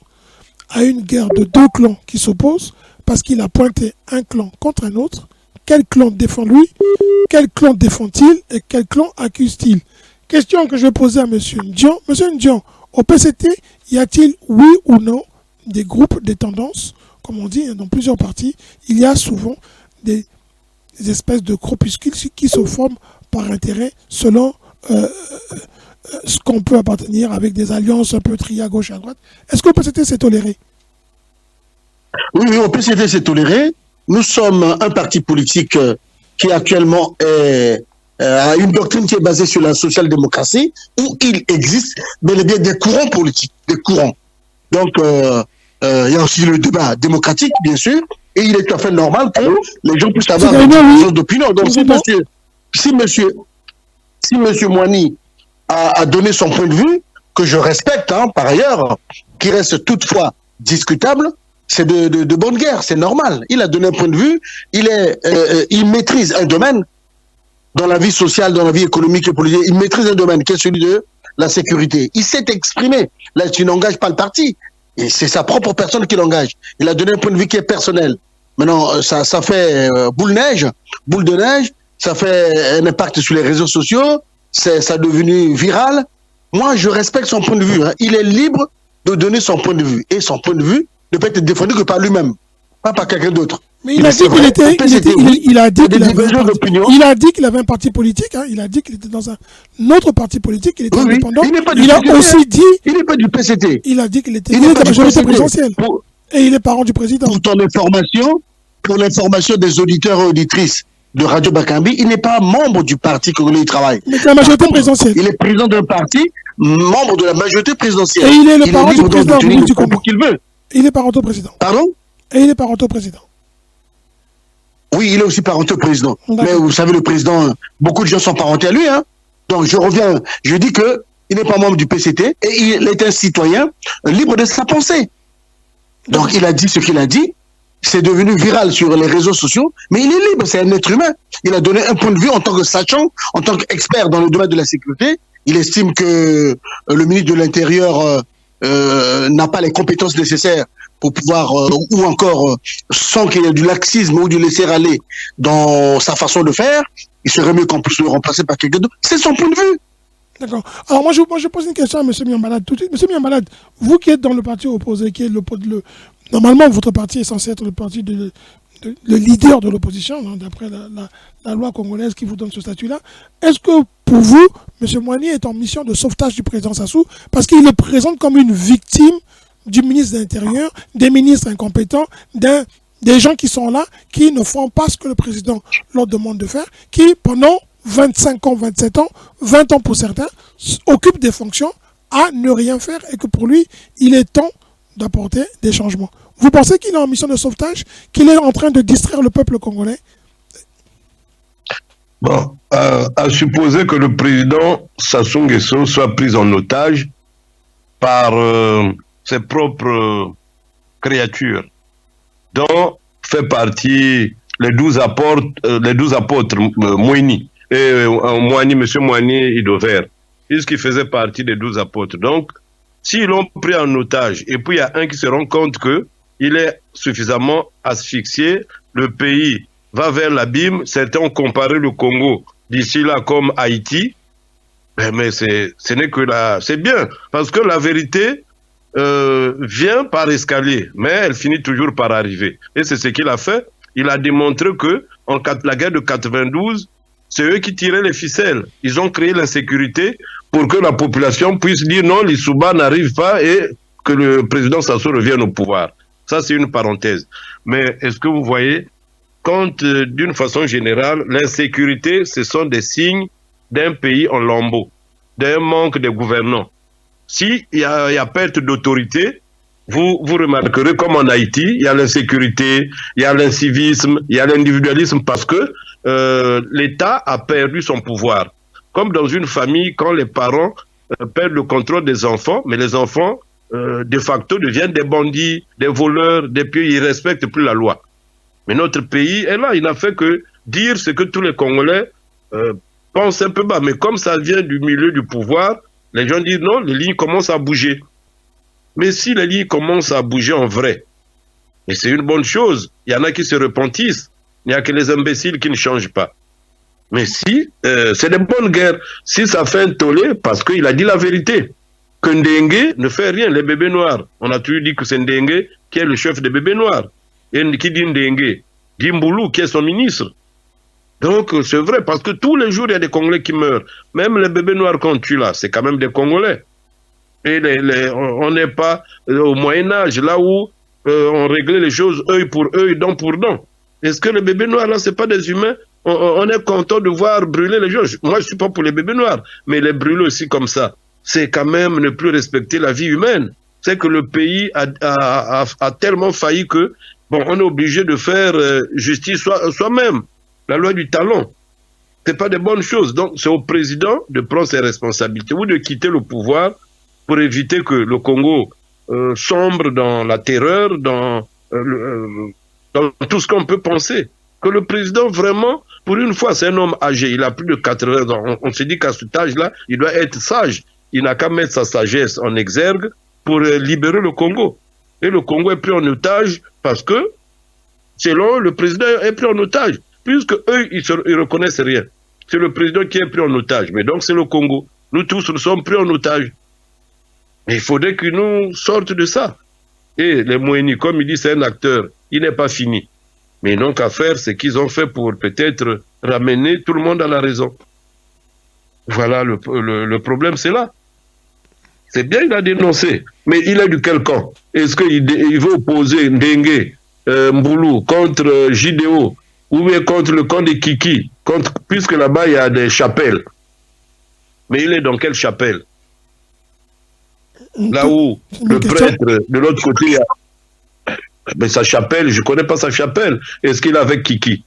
S2: à une guerre de 2 clans qui s'opposent parce qu'il a pointé un clan contre un autre? Quel clan défend lui? Quel clan défend-il? Et quel clan accuse-t-il? Question que je vais poser à M. Ndian. M. Ndian, au PCT, y a-t-il, oui ou non, des groupes, des tendances, comme on dit, dans plusieurs partis, il y a souvent des espèces de groupuscules qui se forment par intérêt selon ce qu'on peut appartenir avec des alliances un peu triées à gauche et à droite. Est-ce qu'au PCT c'est toléré?
S4: Oui, au PCT c'est toléré. Nous sommes un parti politique qui actuellement a une doctrine qui est basée sur la social-démocratie, où il existe bel et bien des courants politiques, des courants. Donc, il y a aussi le débat démocratique, bien sûr, et il est tout à fait normal que les gens puissent avoir des différences d'opinion. Donc, si monsieur Mwani a donné son point de vue, que je respecte, hein, par ailleurs, qui reste toutefois discutable, c'est de bonne guerre, c'est normal. Il a donné un point de vue, il maîtrise un domaine dans la vie sociale, dans la vie économique et politique. Il maîtrise un domaine qui est celui de la sécurité. Il s'est exprimé. Là, tu n'engages pas le parti. Et c'est sa propre personne qui l'engage. Il a donné un point de vue qui est personnel. Maintenant, ça fait boule de neige, ça fait un impact sur les réseaux sociaux, ça est devenu viral. Moi, je respecte son point de vue. Hein. Il est libre de donner son point de vue. Et son point de vue ne peut être défendu que par lui-même, pas par quelqu'un d'autre.
S2: Mais il a dit qu'il avait un parti politique, hein. Il a dit qu'il était dans un autre parti politique, qu'il était indépendant. Il a aussi dit...
S4: Il n'est pas du PCT.
S2: Il a dit qu'il était de la majorité présidentielle. Et il est parent du président.
S4: Pour l'information des auditeurs et auditrices de Radio Bakambi, il n'est pas membre du parti que il travaille.
S2: Mais c'est la majorité présidentielle.
S4: Il est président d'un parti, membre de la majorité présidentielle.
S2: Et il est le parent du président du Congo
S4: qu'il veut.
S2: Il est parent au président.
S4: Pardon?
S2: Et il est parent au président.
S4: Oui, il est aussi parenté au président. Mais vous savez, le président, beaucoup de gens sont parentés à lui. Hein. Donc je reviens, je dis que il n'est pas membre du PCT et il est un citoyen libre de sa pensée. Donc il a dit ce qu'il a dit. C'est devenu viral sur les réseaux sociaux, mais il est libre, c'est un être humain. Il a donné un point de vue en tant que sachant, en tant qu'expert dans le domaine de la sécurité. Il estime que le ministre de l'Intérieur n'a pas les compétences nécessaires pour pouvoir, ou encore sans qu'il y ait du laxisme ou du laisser-aller dans sa façon de faire, il serait mieux qu'on puisse le remplacer par quelqu'un d'autre. C'est son point de vue.
S2: D'accord. Alors moi je pose une question à M. Miambalad tout de suite. M. Miambalad, vous qui êtes dans le parti opposé, qui est normalement, votre parti est censé être le parti le leader de l'opposition, hein, d'après la loi congolaise qui vous donne ce statut-là. Est-ce que pour vous, M. Moigny est en mission de sauvetage du président Sassou parce qu'il le présente comme une victime du ministre de l'Intérieur, des ministres incompétents, des gens qui sont là, qui ne font pas ce que le président leur demande de faire, qui pendant 25 ans, 27 ans, 20 ans pour certains, occupent des fonctions à ne rien faire et que pour lui, il est temps d'apporter des changements. Vous pensez qu'il est en mission de sauvetage, qu'il est en train de distraire le peuple congolais?
S3: Bon, à supposer que le président Sassou Nguesso soit pris en otage par ses propres créatures, dont fait partie les 12 apôtres Moigny, et M. Moigny Idover, puisqu'il faisait partie des 12 apôtres. Donc, s'ils l'ont pris en otage, et puis il y a un qui se rend compte qu'il est suffisamment asphyxié, le pays va vers l'abîme. Certains ont comparé le Congo d'ici là comme Haïti, mais ce n'est que là, c'est bien, parce que la vérité vient par escalier, mais elle finit toujours par arriver. Et c'est ce qu'il a fait. Il a démontré que la guerre de 92, c'est eux qui tiraient les ficelles. Ils ont créé l'insécurité pour que la population puisse dire non, les Souba n'arrivent pas et que le président Sassou revienne au pouvoir. Ça, c'est une parenthèse. Mais est-ce que vous voyez, quand d'une façon générale, l'insécurité, ce sont des signes d'un pays en lambeaux, d'un manque de gouvernants. S'il y a perte d'autorité, vous remarquerez comme en Haïti, il y a l'insécurité, il y a l'incivisme, il y a l'individualisme parce que l'État a perdu son pouvoir. Comme dans une famille, quand les parents perdent le contrôle des enfants, mais les enfants, de facto, deviennent des bandits, des voleurs, des pieux, ils ne respectent plus la loi. Mais notre pays est là, il n'a fait que dire ce que tous les Congolais pensent un peu bas. Mais comme ça vient du milieu du pouvoir, les gens disent non, les lignes commencent à bouger. Mais si les lignes commencent à bouger en vrai, et c'est une bonne chose, il y en a qui se repentissent, il n'y a que les imbéciles qui ne changent pas. Mais si, c'est des bonnes guerres. Si ça fait un tollé, parce qu'il a dit la vérité, que Ndengue ne fait rien, les bébés noirs. On a toujours dit que c'est Ndengue qui est le chef des bébés noirs. Et qui dit Ndengue? Dit Mboulou qui est son ministre. Donc c'est vrai, parce que tous les jours il y a des Congolais qui meurent. Même les bébés noirs qu'on tue là, c'est quand même des Congolais. Et on n'est pas au Moyen-Âge, là où on réglait les choses œil pour œil, dent pour dent. Est-ce que les bébés noirs là, c'est pas des humains? On est content de voir brûler les gens. Moi, je suis pas pour les bébés noirs, mais les brûler aussi comme ça, c'est quand même ne plus respecter la vie humaine. C'est que le pays a tellement failli que, bon, on est obligé de faire justice soi-même. La loi du talon. C'est pas des bonnes choses. Donc, c'est au président de prendre ses responsabilités ou de quitter le pouvoir pour éviter que le Congo sombre dans la terreur, dans tout ce qu'on peut penser. Que le président, vraiment, pour une fois, c'est un homme âgé, il a plus de 80 ans. On se dit qu'à cet âge-là, il doit être sage. Il n'a qu'à mettre sa sagesse en exergue pour libérer le Congo. Et le Congo est pris en otage parce que, selon le président, est pris en otage. Puisque eux, ils reconnaissent rien. C'est le président qui est pris en otage. Mais donc, c'est le Congo. Nous tous, nous sommes pris en otage. Et il faudrait qu'ils nous sortent de ça. Et les Moigny, comme il dit, c'est un acteur. Il n'est pas fini. Mais ils n'ont qu'à faire ce qu'ils ont fait pour peut-être ramener tout le monde à la raison. Voilà, le problème, c'est là. C'est bien, il a dénoncé. Mais il est du quel camp? Est-ce qu'il veut opposer Ndengue, Mboulou contre JDO ou bien contre le camp de Kiki, puisque là-bas, il y a des chapelles. Mais il est dans quelle chapelle? Là où le prêtre, de l'autre côté, il y a... Mais sa chapelle, je ne connais pas sa chapelle. Est-ce qu'il est avec Kiki?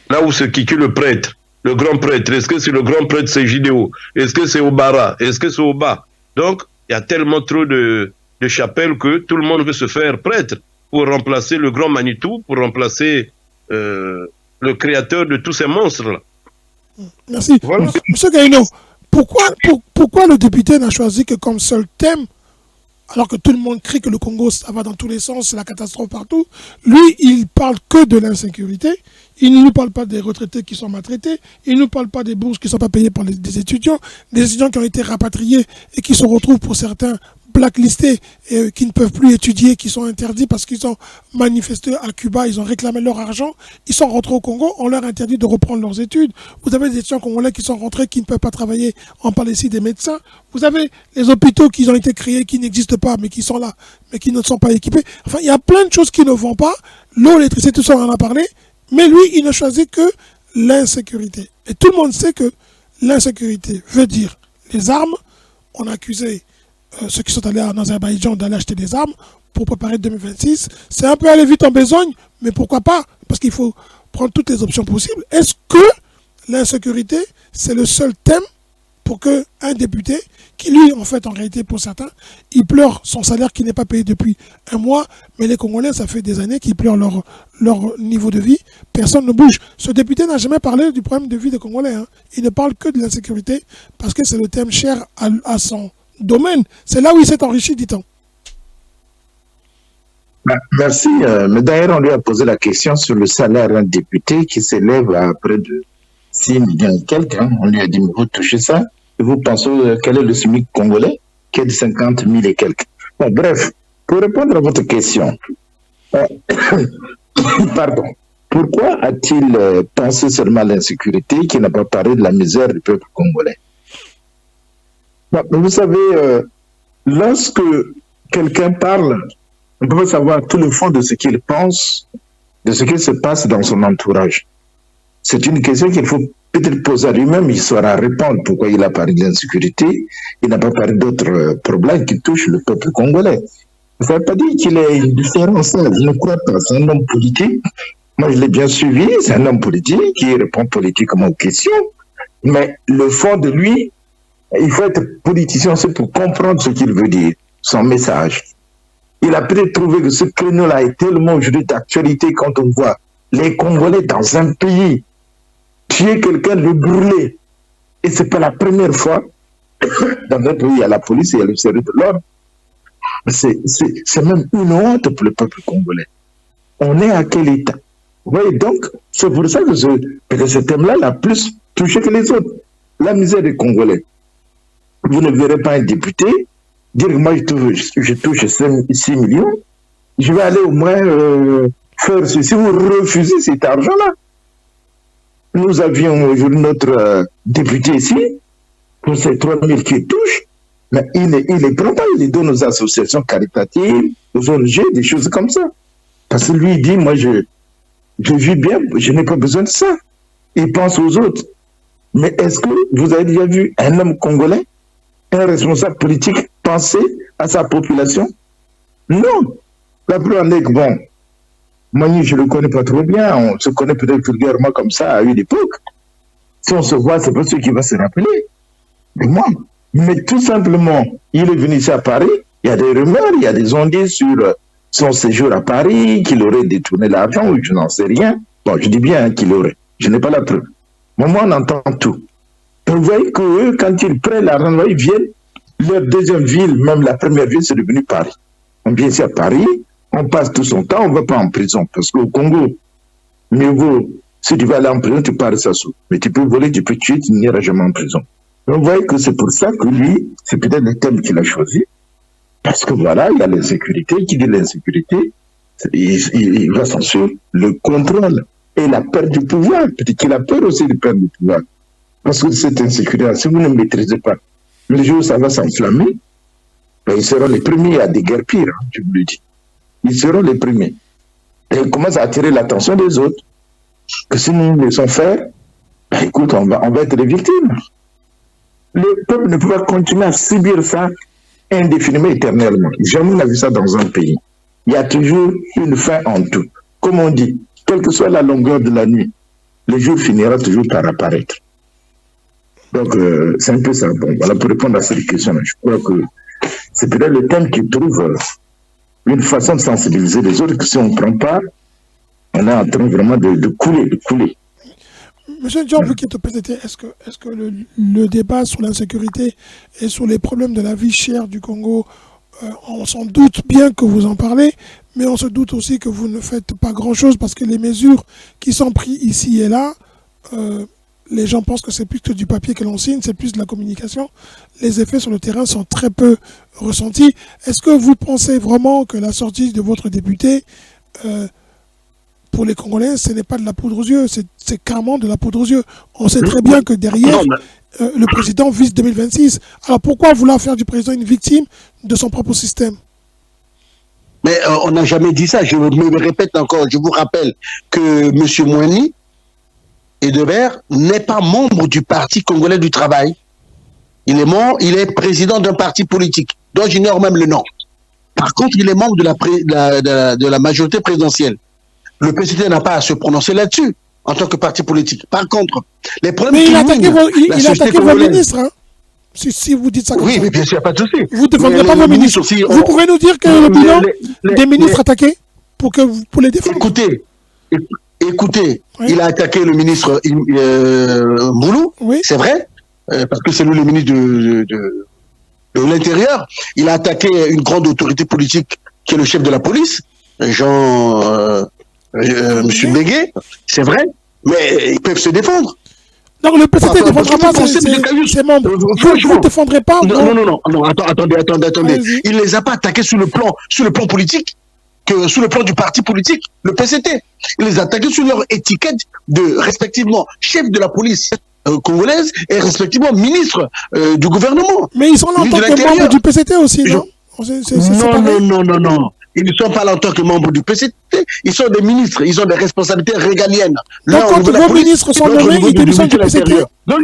S3: Là où c'est Kiki le prêtre, le grand prêtre, est-ce que c'est le grand prêtre, c'est JDO? Est-ce que c'est Obara? Est-ce que c'est Oba? Donc, il y a tellement trop de chapelles que tout le monde veut se faire prêtre pour remplacer le grand Manitou, pour remplacer le créateur de tous ces monstres-là.
S2: Merci. Voilà. Monsieur Gaïno, pourquoi le député n'a choisi que comme seul thème, alors que tout le monde crie que le Congo, ça va dans tous les sens, c'est la catastrophe partout, lui, il parle que de l'insécurité, il ne nous parle pas des retraités qui sont maltraités, il ne nous parle pas des bourses qui ne sont pas payées par des étudiants qui ont été rapatriés et qui se retrouvent pour certains blacklistés et qui ne peuvent plus étudier, qui sont interdits parce qu'ils ont manifesté à Cuba, ils ont réclamé leur argent, ils sont rentrés au Congo, on leur interdit de reprendre leurs études. Vous avez des étudiants congolais qui sont rentrés, qui ne peuvent pas travailler en Palestine, des médecins. Vous avez les hôpitaux qui ont été créés, qui n'existent pas, mais qui sont là, mais qui ne sont pas équipés. Enfin, il y a plein de choses qui ne vont pas. L'eau, l'électricité, tout ça, on en a parlé. Mais lui, il ne choisit que l'insécurité. Et tout le monde sait que l'insécurité veut dire les armes. On a accusé ceux qui sont allés en Azerbaïdjan d'aller acheter des armes pour préparer 2026. C'est un peu aller vite en besogne, mais pourquoi pas? Parce qu'il faut prendre toutes les options possibles. Est-ce que l'insécurité, c'est le seul thème pour qu'un député, qui lui, en fait, en réalité, pour certains, il pleure son salaire qui n'est pas payé depuis un mois, mais les Congolais, ça fait des années qu'ils pleurent leur niveau de vie, personne ne bouge. Ce député n'a jamais parlé du problème de vie des Congolais. Hein. Il ne parle que de l'insécurité, parce que c'est le thème cher à son domaine. C'est là où il s'est enrichi, dit-on.
S1: Merci. Mais d'ailleurs, on lui a posé la question sur le salaire d'un député qui s'élève à près de 6 millions et quelques. Hein. On lui a dit, mais vous touchez ça? Et vous pensez quel est le SMIC congolais qui est de 50 000 et quelques. Bon, bref, pour répondre à votre question, pardon, pourquoi a-t-il pensé seulement à l'insécurité qui n'a pas parlé de la misère du peuple congolais? Bon, vous savez, lorsque quelqu'un parle, on peut savoir tout le fond de ce qu'il pense, de ce qui se passe dans son entourage. C'est une question qu'il faut peut-être poser à lui-même, il saura répondre pourquoi il a parlé de l'insécurité, il n'a pas parlé d'autres problèmes qui touchent le peuple congolais. Ça ne veut pas dire qu'il est indifférent, ça, je ne crois pas, c'est un homme politique. Moi, je l'ai bien suivi, c'est un homme politique qui répond politiquement aux questions, mais le fond de lui, il faut être politicien aussi pour comprendre ce qu'il veut dire, son message. Il a peut-être trouvé que ce créneau-là est tellement aujourd'hui d'actualité quand on voit les Congolais dans un pays tuer quelqu'un, le brûler. Et ce n'est pas la première fois. Dans un pays, il y a la police et il y a le service de l'ordre. C'est même une honte pour le peuple congolais. On est à quel état? Vous voyez, donc, c'est pour ça que ce thème-là l'a plus touché que les autres. La misère des Congolais. Vous ne verrez pas un député dire que moi, je touche 6 millions. Je vais aller au moins faire ceci. Si vous refusez cet argent-là, nous avions aujourd'hui notre député ici, pour ces 3 000 qu'il touche, mais il les prend pas, il les donne aux associations caritatives, aux ONG, des choses comme ça. Parce que lui, il dit, moi, je vis bien, je n'ai pas besoin de ça. Il pense aux autres. Mais est-ce que vous avez déjà vu un homme congolais, un responsable politique, penser à sa population? Non. La preuve est que, bon, Manu, je ne le connais pas trop bien, on se connaît peut-être vulgairement comme ça à une époque. Si on se voit, c'est pas ce qui va se rappeler de moi. Mais tout simplement, il est venu ici à Paris, il y a des rumeurs, il y a des ondes sur son séjour à Paris, qu'il aurait détourné l'argent, ou je n'en sais rien. Bon, je dis bien qu'il aurait, je n'ai pas la preuve. Mais moi, on entend tout. Et vous voyez qu'eux, quand ils prennent l'argent, ils viennent, leur deuxième ville, même la première ville, c'est devenu Paris. On vient ici à Paris, on passe tout son temps, on ne va pas en prison. Parce qu'au Congo, mieux vaut, si tu vas aller en prison, tu pars ça sous. Mais tu peux voler, tu peux tuer, tu n'iras jamais en prison. Donc, vous voyez que c'est pour ça que lui, c'est peut-être le thème qu'il a choisi. Parce que voilà, il y a l'insécurité. Qui dit l'insécurité, il va s'en sur le contrôle et la perte du pouvoir. Peut-être qu'il a peur aussi de perdre du pouvoir. Parce que cette insécurité, si vous ne maîtrisez pas, le jour où ça va s'enflammer, ben, ils seront les premiers à déguerpir, hein, je vous le dis. Ils seront les premiers. Et ils commencent à attirer l'attention des autres. Que si nous les laissons faire, ben, écoute, on va être les victimes. Le peuple ne peut pas continuer à subir ça indéfiniment, éternellement. Jamais on a vu ça dans un pays. Il y a toujours une fin en tout. Comme on dit, quelle que soit la longueur de la nuit, le jour finira toujours par apparaître. Donc, c'est un peu ça. Bon, voilà, pour répondre à cette question, je crois que c'est peut-être le thème qui trouve une façon de sensibiliser les autres, que si on ne prend pas, on est en train vraiment de couler.
S2: Monsieur John, vu qu'il te présentait, est-ce que le débat sur l'insécurité et sur les problèmes de la vie chère du Congo, on s'en doute bien que vous en parlez, mais on se doute aussi que vous ne faites pas grand-chose parce que les mesures qui sont prises ici et là les gens pensent que c'est plus que du papier que l'on signe, c'est plus de la communication. Les effets sur le terrain sont très peu ressentis. Est-ce que vous pensez vraiment que la sortie de votre député, pour les Congolais, ce n'est pas de la poudre aux yeux, c'est carrément de la poudre aux yeux. On sait très bien que derrière, le président vise 2026. Alors pourquoi vouloir faire du président une victime de son propre système?
S4: Mais on n'a jamais dit ça. Je me répète encore, je vous rappelle que M. Moini Edebert n'est pas membre du Parti congolais du travail. Il est président d'un parti politique, dont j'ignore même le nom. Par contre, il est membre de la majorité présidentielle. Le PCT n'a pas à se prononcer là-dessus, en tant que parti politique. Par contre, les problèmes...
S2: Mais il a attaqué vos ministres, hein, si vous dites ça comme ça.
S4: Oui, mais bien sûr, pas de souci.
S2: Vous ne défendrez pas vos ministres. Aussi, vous pouvez nous dire que le bilan des ministres attaqués pour les défendre?
S4: Écoutez, oui. Il a attaqué le ministre Mboulou, oui. C'est vrai, parce que c'est lui le ministre de l'Intérieur. Il a attaqué une grande autorité politique qui est le chef de la police, M. Bégué, c'est vrai, mais ils peuvent se défendre.
S2: Donc le PCT ne défendra pas ses membres. Vous ne défendrez pas?
S4: Non, attendez. Il ne les a pas attaqués sur le plan politique, que sur le plan du parti politique, le PCT. Il les a attaqués sur leur étiquette de, respectivement, chef de la police congolaise et respectivement ministre du gouvernement.
S2: Mais ils sont là en tant que membres du PCT aussi, non?
S4: Non. Ils ne sont pas là en tant que membres du PCT, ils sont des ministres, ils ont des responsabilités régaliennes.
S2: Donc quand vos ministres sont nommés, ils démissionnent du PCT.
S4: Donc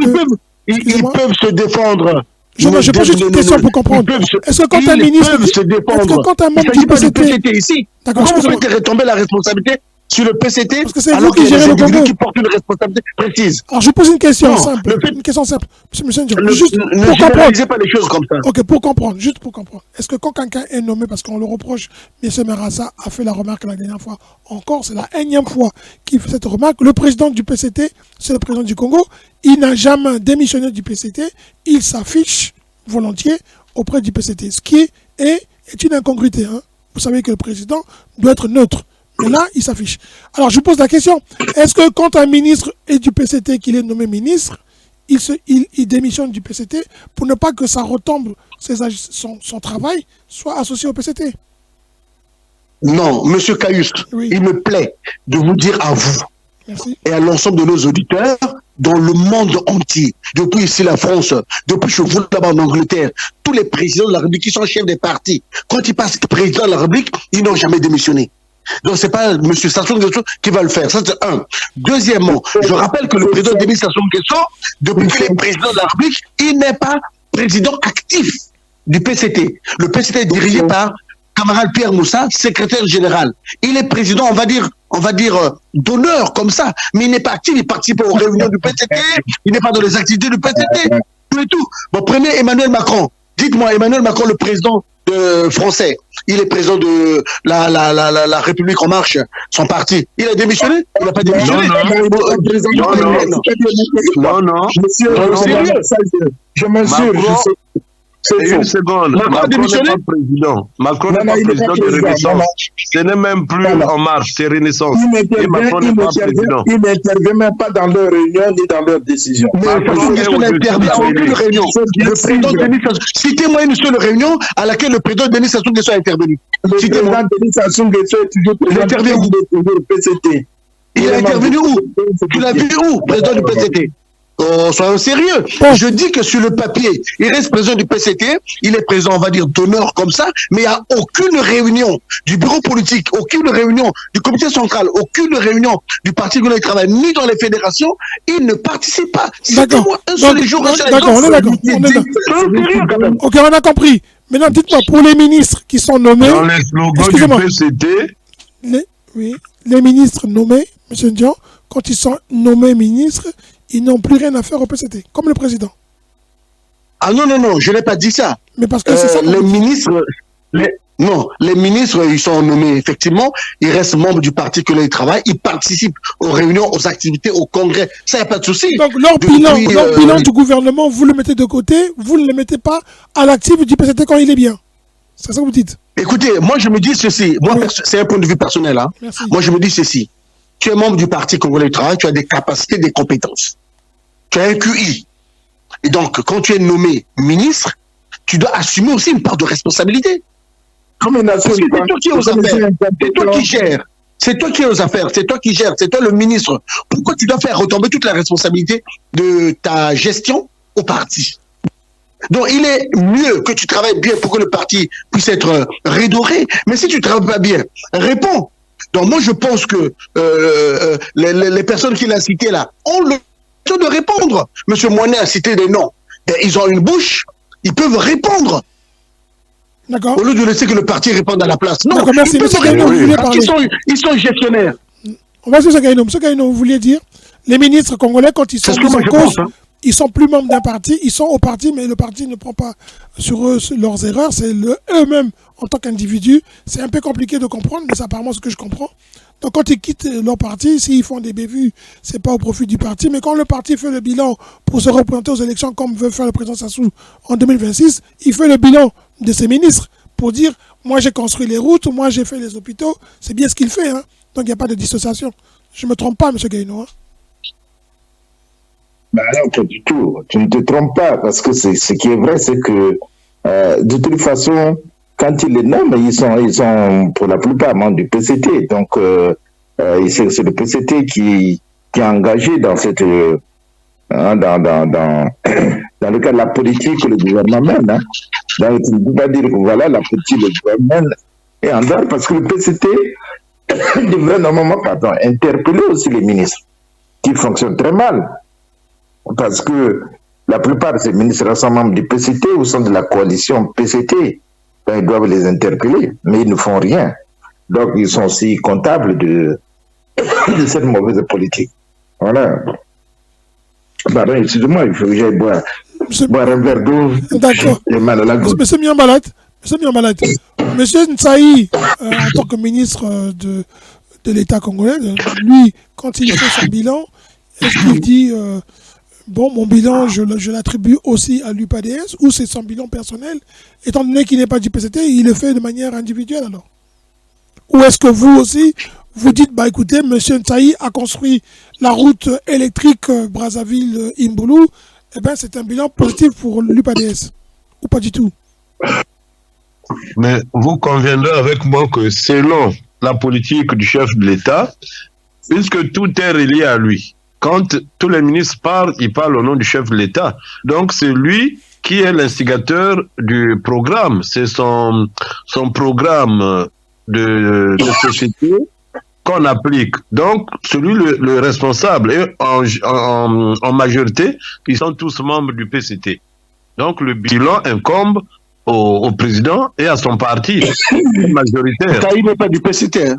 S4: ils peuvent se défendre.
S2: Je pose juste une question pour comprendre. Est-ce que quand un ministre...
S4: Ils peuvent se défendre.
S2: Est-ce que quand un membre du PCT
S4: ici, comment vous faites retomber la responsabilité sur le PCT
S2: parce que c'est vous qui gérez le Congo
S4: qui portent une responsabilité précise?
S2: Alors je pose une question simple. Une question simple. Monsieur Ndion, juste pour comprendre.
S4: Pas les choses comme ça.
S2: Ok, pour comprendre, juste pour comprendre. Est-ce que quand quelqu'un est nommé, parce qu'on le reproche, M. Merassa a fait la remarque la dernière fois, encore c'est la énième fois qu'il fait cette remarque, le président du PCT, c'est le président du Congo, il n'a jamais démissionné du PCT, il s'affiche volontiers auprès du PCT, ce qui est une incongruité. Hein. Vous savez que le président doit être neutre. Mais là, il s'affiche. Alors, je pose la question. Est-ce que quand un ministre est du PCT, qu'il est nommé ministre, il démissionne du PCT pour ne pas que ça retombe, son travail soit associé au PCT?
S4: Non, Monsieur Caïus, oui. Il me plaît de vous dire à vous et à l'ensemble de nos auditeurs dans le monde entier, depuis ici la France, depuis chez vous là-bas en Angleterre, tous les présidents de la République qui sont chefs des partis, quand ils passent président de la République, ils n'ont jamais démissionné. Donc c'est pas M. Sassou Nguesso qui va le faire. Ça c'est un. Deuxièmement, je rappelle que le président Denis Sassou Nguesso, depuis qu'il est président de la République, il n'est pas président actif du PCT. Le PCT est dirigé par camarade Pierre Moussa, secrétaire général. Il est président, on va dire d'honneur comme ça, mais il n'est pas actif, il participe aux réunions du PCT, il n'est pas dans les activités du PCT, tout et tout. Bon, prenez Emmanuel Macron. Dites-moi, Emmanuel Macron, le président français, il est président de la République en marche, son parti. Il a démissionné? Il n'a pas démissionné?
S1: Non. Je m'assure.
S3: Une seconde. Macron n'est pas président. Macron n'est pas président de Renaissance. Ce n'est même plus En Marche, c'est Renaissance. Et Macron n'est pas président.
S1: Il n'intervient même pas dans leurs réunions ni dans leurs décisions.
S4: Citez-moi une seule réunion à laquelle le président Denis Sassou Nguesso a intervenu.
S1: Le président Denis Sassou Nguesso est toujours président du PCT.
S4: Il a intervenu où? Tu l'as vu où, président du PCT? Soyons sérieux. Je dis que sur le papier, il reste président du PCT, il est président, on va dire, d'honneur comme ça, mais il n'y a aucune réunion du bureau politique, aucune réunion du comité central, aucune réunion du Parti congolais du travail, ni dans les fédérations, il ne participe pas.
S2: D'accord. D'accord, on est d'accord. Ok, on a compris. Maintenant, dites-moi, pour les ministres qui sont nommés...
S3: Dans les slogans du PCT...
S2: Les ministres nommés, M. Ndion, quand ils sont nommés ministres, ils n'ont plus rien à faire au PCT, comme le président.
S4: Ah non, je n'ai pas dit ça.
S2: Mais parce que c'est ça.
S4: Les ministres, les ministres, ils sont nommés effectivement, ils restent membres du Parti que ils travaillent, ils participent aux réunions, aux activités, au congrès, ça n'y a pas de souci.
S2: Donc leur bilan du gouvernement, vous le mettez de côté, vous ne le mettez pas à l'actif du PCT quand il est bien. C'est ça que vous dites.
S4: Écoutez, moi je me dis ceci, c'est un point de vue personnel. Hein. Moi je me dis ceci. Tu es membre du Parti congolais du travail, tu as des capacités, des compétences. tu as un QI. Et donc, quand tu es nommé ministre, tu dois assumer aussi une part de responsabilité.
S1: Comme une nation,
S4: Parce que c'est toi qui es aux affaires, c'est toi qui gères. C'est toi qui es aux affaires, c'est toi qui gères, c'est toi le ministre. Pourquoi tu dois faire retomber toute la responsabilité de ta gestion au parti? Donc, il est mieux que tu travailles bien pour que le parti puisse être redoré. Mais si tu ne travailles pas bien, réponds. Donc, moi, je pense que les personnes qu'il a citées là ont le droit de répondre. Monsieur Moinet a cité des noms. Et ils ont une bouche, ils peuvent répondre.
S2: D'accord.
S4: Au lieu de laisser que le parti réponde à la place. Non,
S2: merci. Monsieur Gaïno, vous vouliez parler.
S4: Ils sont gestionnaires.
S2: On va sur Monsieur Gaïno. Monsieur Gaïno, vous vouliez dire, les ministres congolais, quand ils sont mis en cause, ils sont plus membres d'un parti, ils sont au parti, mais le parti ne prend pas sur eux leurs erreurs, c'est eux-mêmes en tant qu'individus. C'est un peu compliqué de comprendre, mais c'est apparemment ce que je comprends. Donc quand ils quittent leur parti, s'ils font des bévues, c'est pas au profit du parti, mais quand le parti fait le bilan pour se représenter aux élections, comme veut faire le président Sassou en 2026, il fait le bilan de ses ministres pour dire, moi j'ai construit les routes, moi j'ai fait les hôpitaux, c'est bien ce qu'il fait, hein. Donc il n'y a pas de dissociation. Je ne me trompe pas, M. Gaïno. Hein.
S1: Ben non, pas du tout. Tu ne te trompes pas, parce que ce qui est vrai, c'est que de toute façon, quand ils les nomment, ils sont pour la plupart membres du PCT. Donc, c'est le PCT qui est engagé dans cette dans le cas de la politique que le gouvernement mène. Hein. Donc, tu ne peux pas dire que voilà, la politique du gouvernement est en dehors, parce que le PCT devrait normalement interpeller aussi les ministres, qui fonctionnent très mal. Parce que la plupart de ces ministres sont membres du PCT ou sont de la coalition PCT. Ben, ils doivent les interpeller, mais ils ne font rien. Donc, ils sont aussi comptables de cette mauvaise politique. Voilà. Pardon, excusez-moi, il faut que j'aille boire un verre d'eau.
S2: D'accord. Monsieur Miambalat, Monsieur Nsaï, en tant que ministre de l'État congolais, lui, quand il fait son bilan, est-ce qu'il dit bon, mon bilan, je l'attribue aussi à l'UPADS, ou c'est son bilan personnel, étant donné qu'il n'est pas du PCT, il le fait de manière individuelle alors? Ou est-ce que vous aussi, vous dites, bah écoutez, M. Nsaï a construit la route électrique Brazzaville-Imboulou, eh bien c'est un bilan positif pour l'UPADS, ou pas du tout?
S3: Mais vous conviendrez avec moi que selon la politique du chef de l'État, puisque tout est relié à lui, quand tous les ministres parlent, ils parlent au nom du chef de l'État. Donc, c'est lui qui est l'instigateur du programme. C'est son programme de société qu'on applique. Donc, celui le responsable. Et en majorité, ils sont tous membres du PCT. Donc, le bilan incombe au président et à son parti majoritaire.
S4: Il n'est pas du PCT, hein.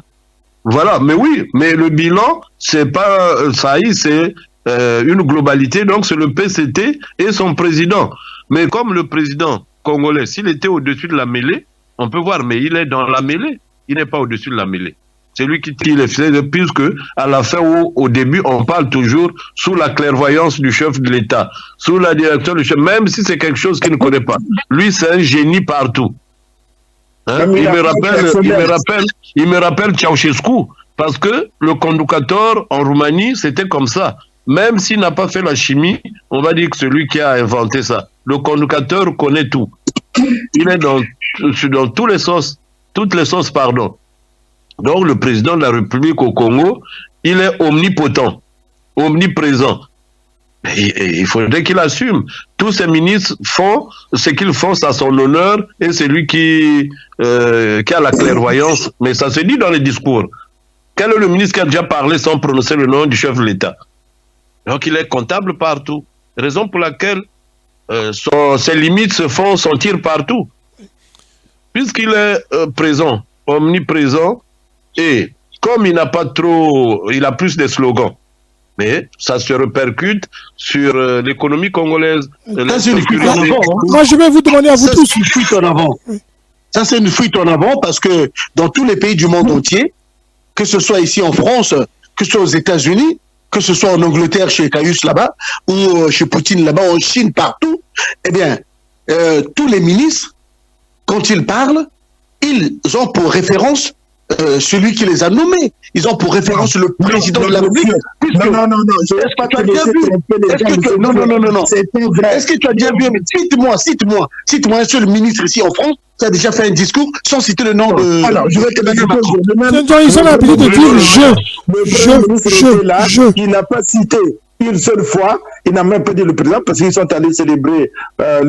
S3: Voilà, mais oui, mais le bilan, c'est pas ça, c'est une globalité, donc c'est le PCT et son président. Mais comme le président congolais, s'il était au-dessus de la mêlée, on peut voir, mais il est dans la mêlée, il n'est pas au-dessus de la mêlée. C'est lui qui tire les ficelles, puisque à la fin ou au début, on parle toujours sous la clairvoyance du chef de l'État, sous la direction du chef, même si c'est quelque chose qu'il ne connaît pas. Lui, c'est un génie partout. Hein? Il me rappelle Ceausescu, parce que le conducteur en Roumanie, c'était comme ça. Même s'il n'a pas fait la chimie, on va dire que c'est lui qui a inventé ça. Le conducteur connaît tout. Il est dans toutes les sauces, pardon. Donc le président de la République au Congo, il est omnipotent, omniprésent. Et il faudrait qu'il assume. Tous ces ministres font ce qu'ils font à son honneur et c'est lui qui a la clairvoyance. Mais ça se dit dans les discours. Quel est le ministre qui a déjà parlé sans prononcer le nom du chef de l'État? Donc il est comptable partout. Raison pour laquelle ses limites se font sentir partout. Puisqu'il est présent, omniprésent, et comme il n'a pas trop, il a plus de slogans. Mais ça se répercute sur l'économie congolaise.
S2: Moi, je vais vous demander à vous tous.
S4: C'est une fuite en avant. Oui. Ça, c'est une fuite en avant parce que dans tous les pays du monde entier, que ce soit ici en France, que ce soit aux États-Unis, que ce soit en Angleterre chez Caius là-bas, ou chez Poutine là-bas, en Chine, partout, eh bien, tous les ministres, quand ils parlent, ils ont pour référence celui qui les a nommés. Ils ont pour référence le président de la République.
S1: Non, je ne vais pas te laisser tromper les gens.
S4: Non.
S1: C'est pas vrai.
S4: Est-ce que tu as déjà vu, cite-moi un seul ministre ici en France qui a déjà fait un discours sans citer le nom de...
S1: Alors, je vais te donner
S2: ils ont l'habitude de dire
S1: il n'a pas cité une seule fois, il n'a même pas dit le président parce qu'ils sont allés célébrer dans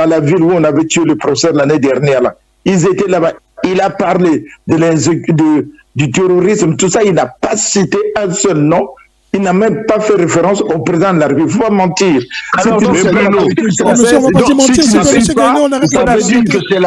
S1: la ville où on avait tué le professeur l'année dernière. Là. Ils étaient là-bas. Il a parlé du terrorisme, tout ça. Il n'a pas cité un seul nom. Il n'a même pas fait référence au président de la République. Il ne faut pas mentir.
S2: Alors, monsieur, on ne va pas mentir. Monsieur Gagnon, on arrête
S4: ça veut dire que c'est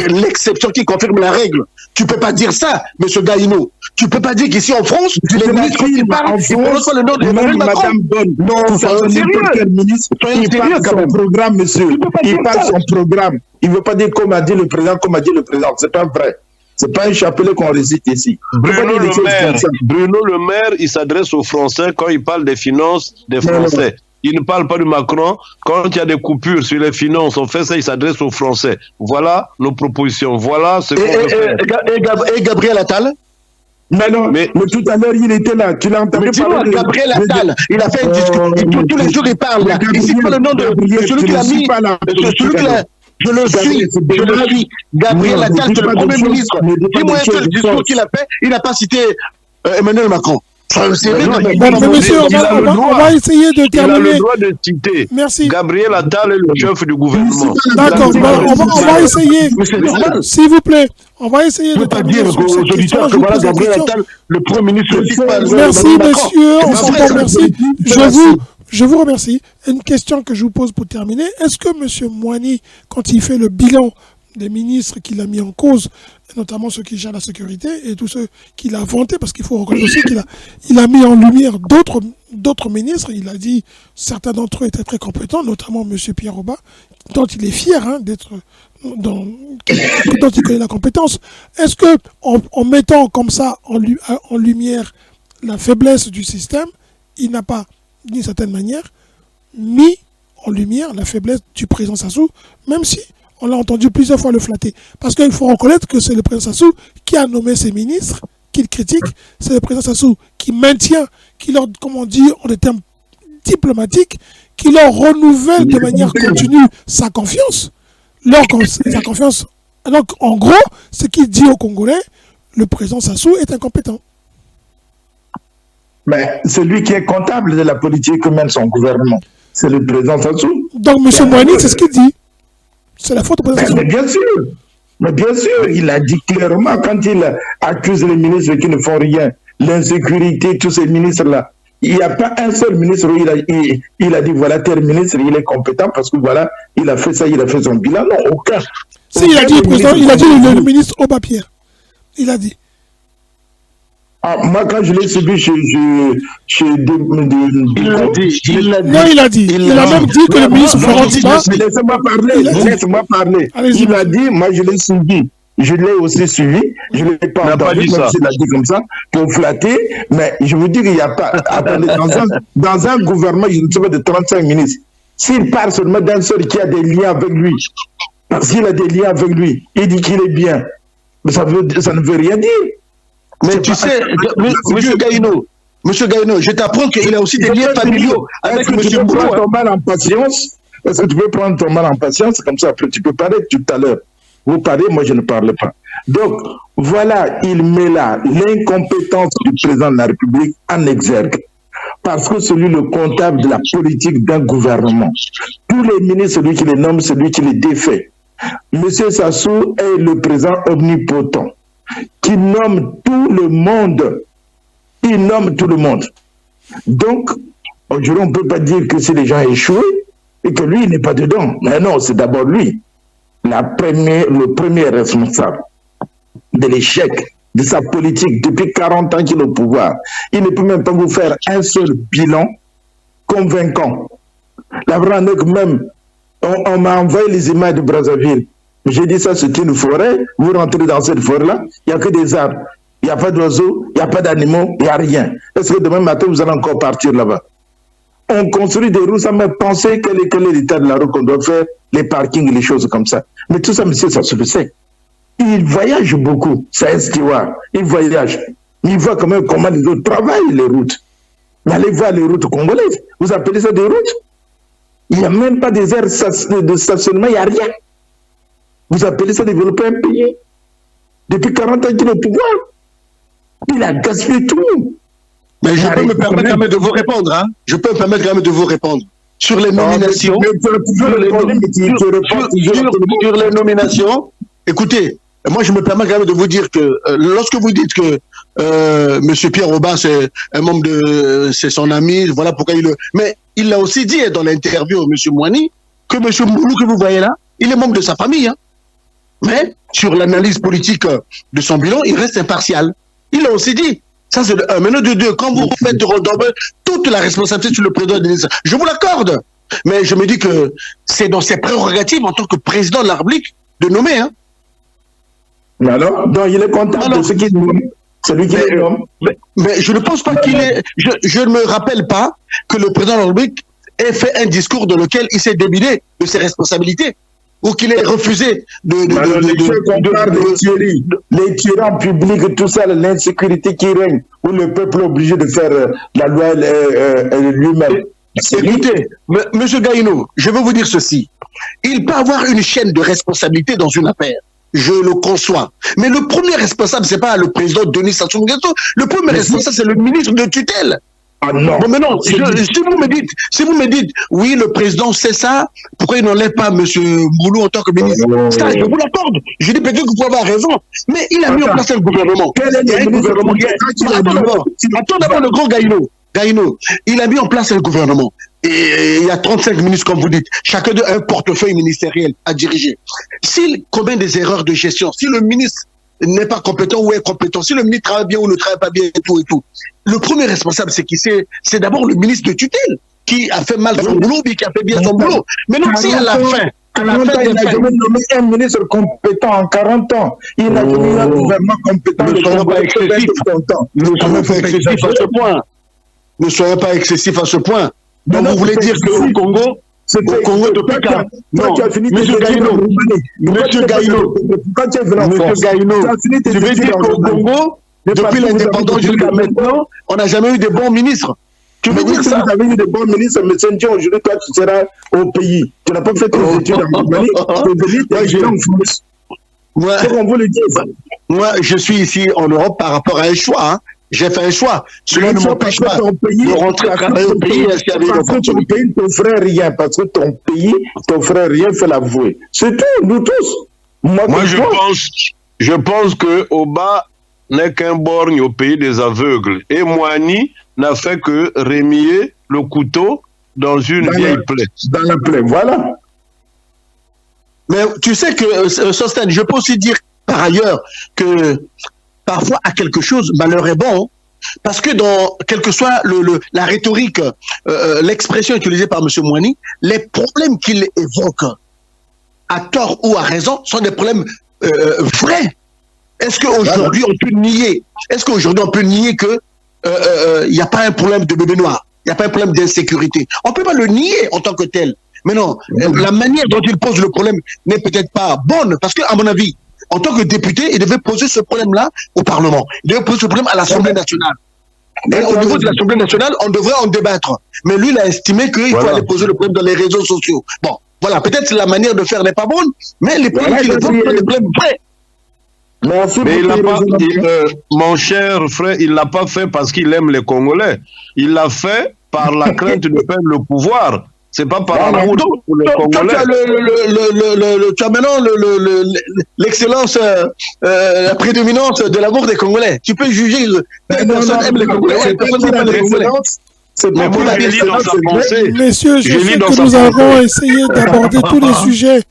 S4: l'exception qui confirme la règle. Tu ne peux pas dire ça, monsieur Gaïno. Tu ne peux pas dire qu'ici en France, les ministres qui parlent, ils prononcent pas le nom de Emmanuel Macron.
S1: Madame Bonne, non, soyons sérieux. Quel ministre, il parle son programme, monsieur. Il parle son programme. Il ne veut pas dire comme a dit le président, Ce n'est pas vrai. Ce n'est pas un chapelet qu'on récite ici.
S3: Bruno Le Maire, il s'adresse aux Français quand il parle des finances des Français. Il ne parle pas de Macron. Quand il y a des coupures sur les finances, on fait ça, il s'adresse aux Français. Voilà nos propositions. Voilà ce qu'on veut faire.
S4: Et Gabriel Attal?
S1: Mais tout à l'heure, il était là. Tu l'as entendu parler.
S4: Gabriel Attal, il a fait un discours. Tous les jours, il parle là. Il cite pas le nom de celui qui l'a mis. Je le suis. Gabriel Attal, c'est le Premier ministre. Dis-moi un seul discours qu'il a fait. Il n'a pas cité Emmanuel Macron.
S2: Monsieur, on va essayer de terminer.
S3: Il a le droit de citer.
S2: Merci.
S3: Gabriel Attal est le chef du gouvernement.
S2: D'accord, on va essayer. S'il vous plaît, on va essayer de terminer
S4: aux auditeurs que voilà Gabriel Attal, le Premier ministre.
S2: Merci, monsieur. On s'entend, merci. Je vous remercie. Une question que je vous pose pour terminer. Est-ce que M. Moigny, quand il fait le bilan des ministres qu'il a mis en cause, notamment ceux qui gèrent la sécurité et tous ceux qu'il a vantés, parce qu'il faut reconnaître aussi qu'il a mis en lumière d'autres ministres, il a dit certains d'entre eux étaient très compétents, notamment M. Pierre Oba, dont il est fier d'être dont il connaît la compétence. Est-ce que en mettant comme ça en lumière la faiblesse du système, il n'a pas, d'une certaine manière, mis en lumière la faiblesse du président Sassou, même si on l'a entendu plusieurs fois le flatter. Parce qu'il faut reconnaître que c'est le président Sassou qui a nommé ses ministres, qu'il critique. C'est le président Sassou qui maintient, qui leur, comme on dit en des termes diplomatiques, qui leur renouvelle de manière continue sa confiance. Sa confiance. Donc, en gros, ce qu'il dit aux Congolais, le président Sassou est incompétent.
S1: Mais c'est lui qui est comptable de la politique que mène son gouvernement. C'est le président Sassou.
S2: Donc, M. Moigny, c'est ce qu'il dit. C'est la faute au président Sassou.
S1: Mais bien sûr, il a dit clairement quand il accuse les ministres qui ne font rien, l'insécurité, tous ces ministres-là. Il n'y a pas un seul ministre où il a dit voilà, tel ministre, il est compétent parce que voilà, il a fait ça, il a fait son bilan. Non, aucun.
S2: Si, il a dit le ministre Oba Pierre. Il a dit.
S1: Moi, quand je l'ai suivi
S2: il a dit. Il a même dit que le ministre Florent Tiba...
S1: Laissez-moi parler. Il a dit, moi je l'ai suivi. Je l'ai aussi suivi. Je ne l'ai pas entendu, même s'il a dit comme ça, pour flatter. Mais je vous dis qu'il n'y a pas... Attendez, dans un gouvernement, je ne sais pas, de 35 ministres, s'il parle seulement d'un seul qui a des liens avec lui, parce qu'il a des liens avec lui, il dit qu'il est bien, mais ça ne veut rien dire.
S4: Mais tu sais, Monsieur Gaïno, je t'apprends qu'il a aussi des liens familiaux avec M.
S1: Tu peux prendre ton mal en patience. Est-ce que tu peux prendre ton mal en patience? Comme ça, après, tu peux parler tout à l'heure. Vous parlez, moi, je ne parle pas. Donc, voilà, il met là l'incompétence du président de la République en exergue. Parce que c'est lui le comptable de la politique d'un gouvernement. Tous les ministres, c'est lui qui les nomme, c'est lui qui les défait. Monsieur Sassou est le président omnipotent qui nomme tout le monde. Il nomme tout le monde. Donc, aujourd'hui, on ne peut pas dire que si les gens échouent et que lui, il n'est pas dedans. Mais non, c'est d'abord lui, le premier responsable de l'échec de sa politique depuis 40 ans qu'il est au pouvoir. Il ne peut même pas vous faire un seul bilan convaincant. La vraie est que même, on m'a envoyé les images de Brazzaville. J'ai dit ça, c'est une forêt. Vous rentrez dans cette forêt-là, il n'y a que des arbres. Il n'y a pas d'oiseaux, il n'y a pas d'animaux, il n'y a rien. Est-ce que demain matin, vous allez encore partir là-bas? On construit des routes sans même penser quel est l'état de la route qu'on doit faire, les parkings, les choses comme ça. Mais tout ça, monsieur, ça se fait. Il voyage beaucoup, c'est un steward. Il voyage. Il voit quand même comment les autres travaillent les routes. Mais allez voir les routes congolaises. Vous appelez ça des routes? Il n'y a même pas des aires de stationnement, il n'y a rien. Vous appelez ça développer un pays? Depuis 40 ans qu'il est au pouvoir. Il a gaspillé tout.
S4: Mais je peux me permettre quand même de vous répondre. Hein? Je peux me permettre quand même de vous répondre. Sur les nominations. Sur les nominations. Écoutez, moi je me permets quand même de vous dire que lorsque vous dites que M. Pierre Oba c'est un membre de. C'est son ami, voilà pourquoi il le. Mais il l'a aussi dit dans l'interview, M. Moani, que M. Moulou que vous voyez là, il est membre de sa famille. Hein? Mais sur l'analyse politique de son bilan, il reste impartial. Il l'a aussi dit. Ça, c'est de un. Maintenant, de deux, quand vous faites toute la responsabilité sur le président de l'État, je vous l'accorde. Mais je me dis que c'est dans ses prérogatives en tant que président de la République de nommer. Hein.
S1: Alors, donc il est content de ce qu'il nomme. Celui qui est nomme.
S4: Mais je ne pense pas qu'il est. Je ne me rappelle pas que le président de la République ait fait un discours dans lequel il s'est débiné de ses responsabilités. Ou qu'il ait refusé
S1: les tueries en public, tout ça, l'insécurité qui règne, où le peuple est obligé de faire la loi lui-même.
S4: Écoutez, M. Gaïno, je veux vous dire ceci. Il peut avoir une chaîne de responsabilité dans une affaire. Je le conçois. Mais le premier responsable, ce n'est pas le président Denis Sassou Nguesso. Le premier responsable, c'est le ministre de tutelle.
S1: Ah non.
S4: Bon, mais non, si vous me dites, oui, le président sait ça, pourquoi il n'enlève pas M. Moulou en tant que ministre? Ça, je vous l'accorde. Je dis peut-être que vous pouvez avoir raison. Mais il a mis en place un gouvernement. Attends d'abord le grand Gaïno. Il a mis en place un gouvernement. Et il y a 35 ministres, comme vous dites. Chacun a un portefeuille ministériel à diriger. S'il commet des erreurs de gestion, si le ministre n'est pas compétent ou est compétent, si le ministre travaille bien ou ne travaille pas bien et tout, le premier responsable, c'est d'abord le ministre de tutelle qui a fait mal son boulot, mais qui a fait bien son boulot. Mais non, si à la fin,
S1: il n'a jamais nommé un ministre compétent en 40 ans. Il n'a jamais eu un gouvernement compétent.
S4: Ne soyons pas excessifs. Ne soyons pas excessifs à ce point. Donc vous voulez dire qu'au Congo, depuis quand? Non, Monsieur Gaïno, tu veux dire qu'au Congo, depuis l'indépendance jusqu'à maintenant, on n'a jamais eu de bons ministres. Tu veux dire ça?
S1: Vous avez eu de bons ministres, mais aujourd'hui, toi, tu seras au pays. Tu n'as pas fait tes études en Roumanie, tu es venu t'étudier en France.
S4: Moi, je suis ici en Europe par rapport à un choix. Hein. J'ai fait un choix. Cela ne m'empêche pas de rentrer travailler au pays.
S1: Parce que ton pays ne t'offrait rien. Parce que ton pays ne t'offrait rien, il faut l'avouer. C'est tout, nous tous.
S3: Moi je pense que Oba n'est qu'un borgne au pays des aveugles. Et Moani n'a fait que remuer le couteau dans une vieille plaie.
S1: Dans la plaie, voilà.
S4: Mais tu sais que, Sosten, je peux aussi dire par ailleurs que parfois à quelque chose, malheur est bon, parce que dans quelle que soit la rhétorique, l'expression utilisée par M. Moani, les problèmes qu'il évoque, à tort ou à raison, sont des problèmes vrais. Est-ce qu'aujourd'hui on peut nier? Est-ce qu'aujourd'hui on peut nier que il n'y a pas un problème de bébé noir, il n'y a pas un problème d'insécurité? On ne peut pas le nier en tant que tel. Mais non, la manière dont il pose le problème n'est peut-être pas bonne, parce que à mon avis, en tant que député, il devait poser ce problème-là au Parlement. Il devait poser ce problème à l'Assemblée nationale. Et au niveau de l'Assemblée nationale, on devrait en débattre. Mais lui, il a estimé qu'il faut aller poser le problème dans les réseaux sociaux. Bon, voilà, peut-être la manière de faire n'est pas bonne, mais les problèmes qu'il évoque sont des problèmes vrais.
S3: Mais mon cher frère, il ne l'a pas fait parce qu'il aime les Congolais. Il l'a fait par la crainte de perdre le pouvoir. C'est pas par amour pour les Congolais.
S4: Tu as maintenant l'excellence, la prédominance de l'amour des Congolais. Tu peux juger quelle personne aime les Congolais, personne n'aime les Congolais.
S2: Messieurs, je sais que nous avons essayé d'aborder tous les sujets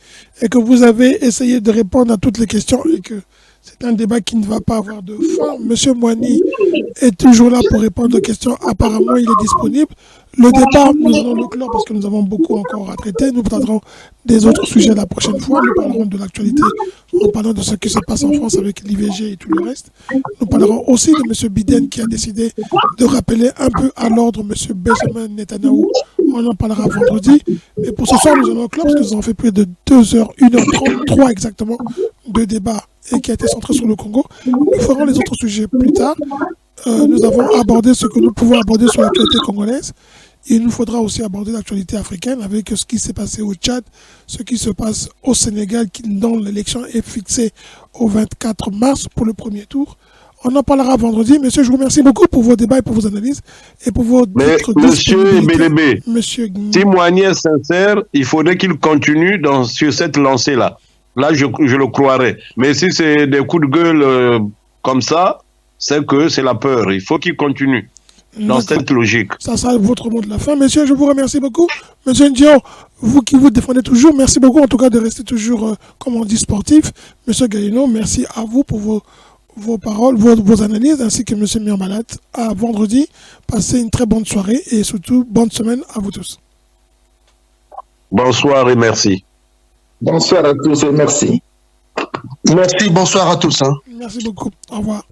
S2: et que vous avez essayé de répondre à toutes les questions et que C'est un débat qui ne va pas avoir de fin. Monsieur Moigny est toujours là pour répondre aux questions. Apparemment, il est disponible. Le départ, nous allons le clore parce que nous avons beaucoup encore à traiter. Nous parlerons des autres sujets la prochaine fois. Nous parlerons de l'actualité en parlant de ce qui se passe en France avec l'IVG et tout le reste. Nous parlerons aussi de M. Biden qui a décidé de rappeler un peu à l'ordre M. Benjamin Netanyahu. On en parlera vendredi. Mais pour ce soir, nous allons clore parce que nous avons fait plus de 2 heures, 1h33 exactement de débat et qui a été centré sur le Congo. Nous ferons les autres sujets plus tard. Nous avons abordé ce que nous pouvons aborder sur l'actualité congolaise. Il nous faudra aussi aborder l'actualité africaine avec ce qui s'est passé au Tchad, ce qui se passe au Sénégal, dont l'élection est fixée au 24 mars pour le premier tour. On en parlera vendredi. Monsieur, je vous remercie beaucoup pour vos débats et pour vos analyses et pour vos
S3: Monsieur Belébé, si Moigny est sincère, il faudrait qu'il continue sur cette lancée-là. Là, je le croirais. Mais si c'est des coups de gueule comme ça, c'est que c'est la peur. Il faut qu'il continue dans cette logique.
S2: Ça sera votre mot de la fin. Monsieur, je vous remercie beaucoup. Monsieur Ndio, vous qui vous défendez toujours, merci beaucoup en tout cas de rester toujours, comme on dit, sportif. Monsieur Galino, merci à vous pour vos paroles, vos analyses, ainsi que monsieur Mirmalat. À vendredi. Passez une très bonne soirée et surtout, bonne semaine à vous tous.
S3: Bonsoir et merci.
S1: Bonsoir à tous et merci.
S4: Merci, bonsoir à tous.
S2: Merci beaucoup. Au revoir.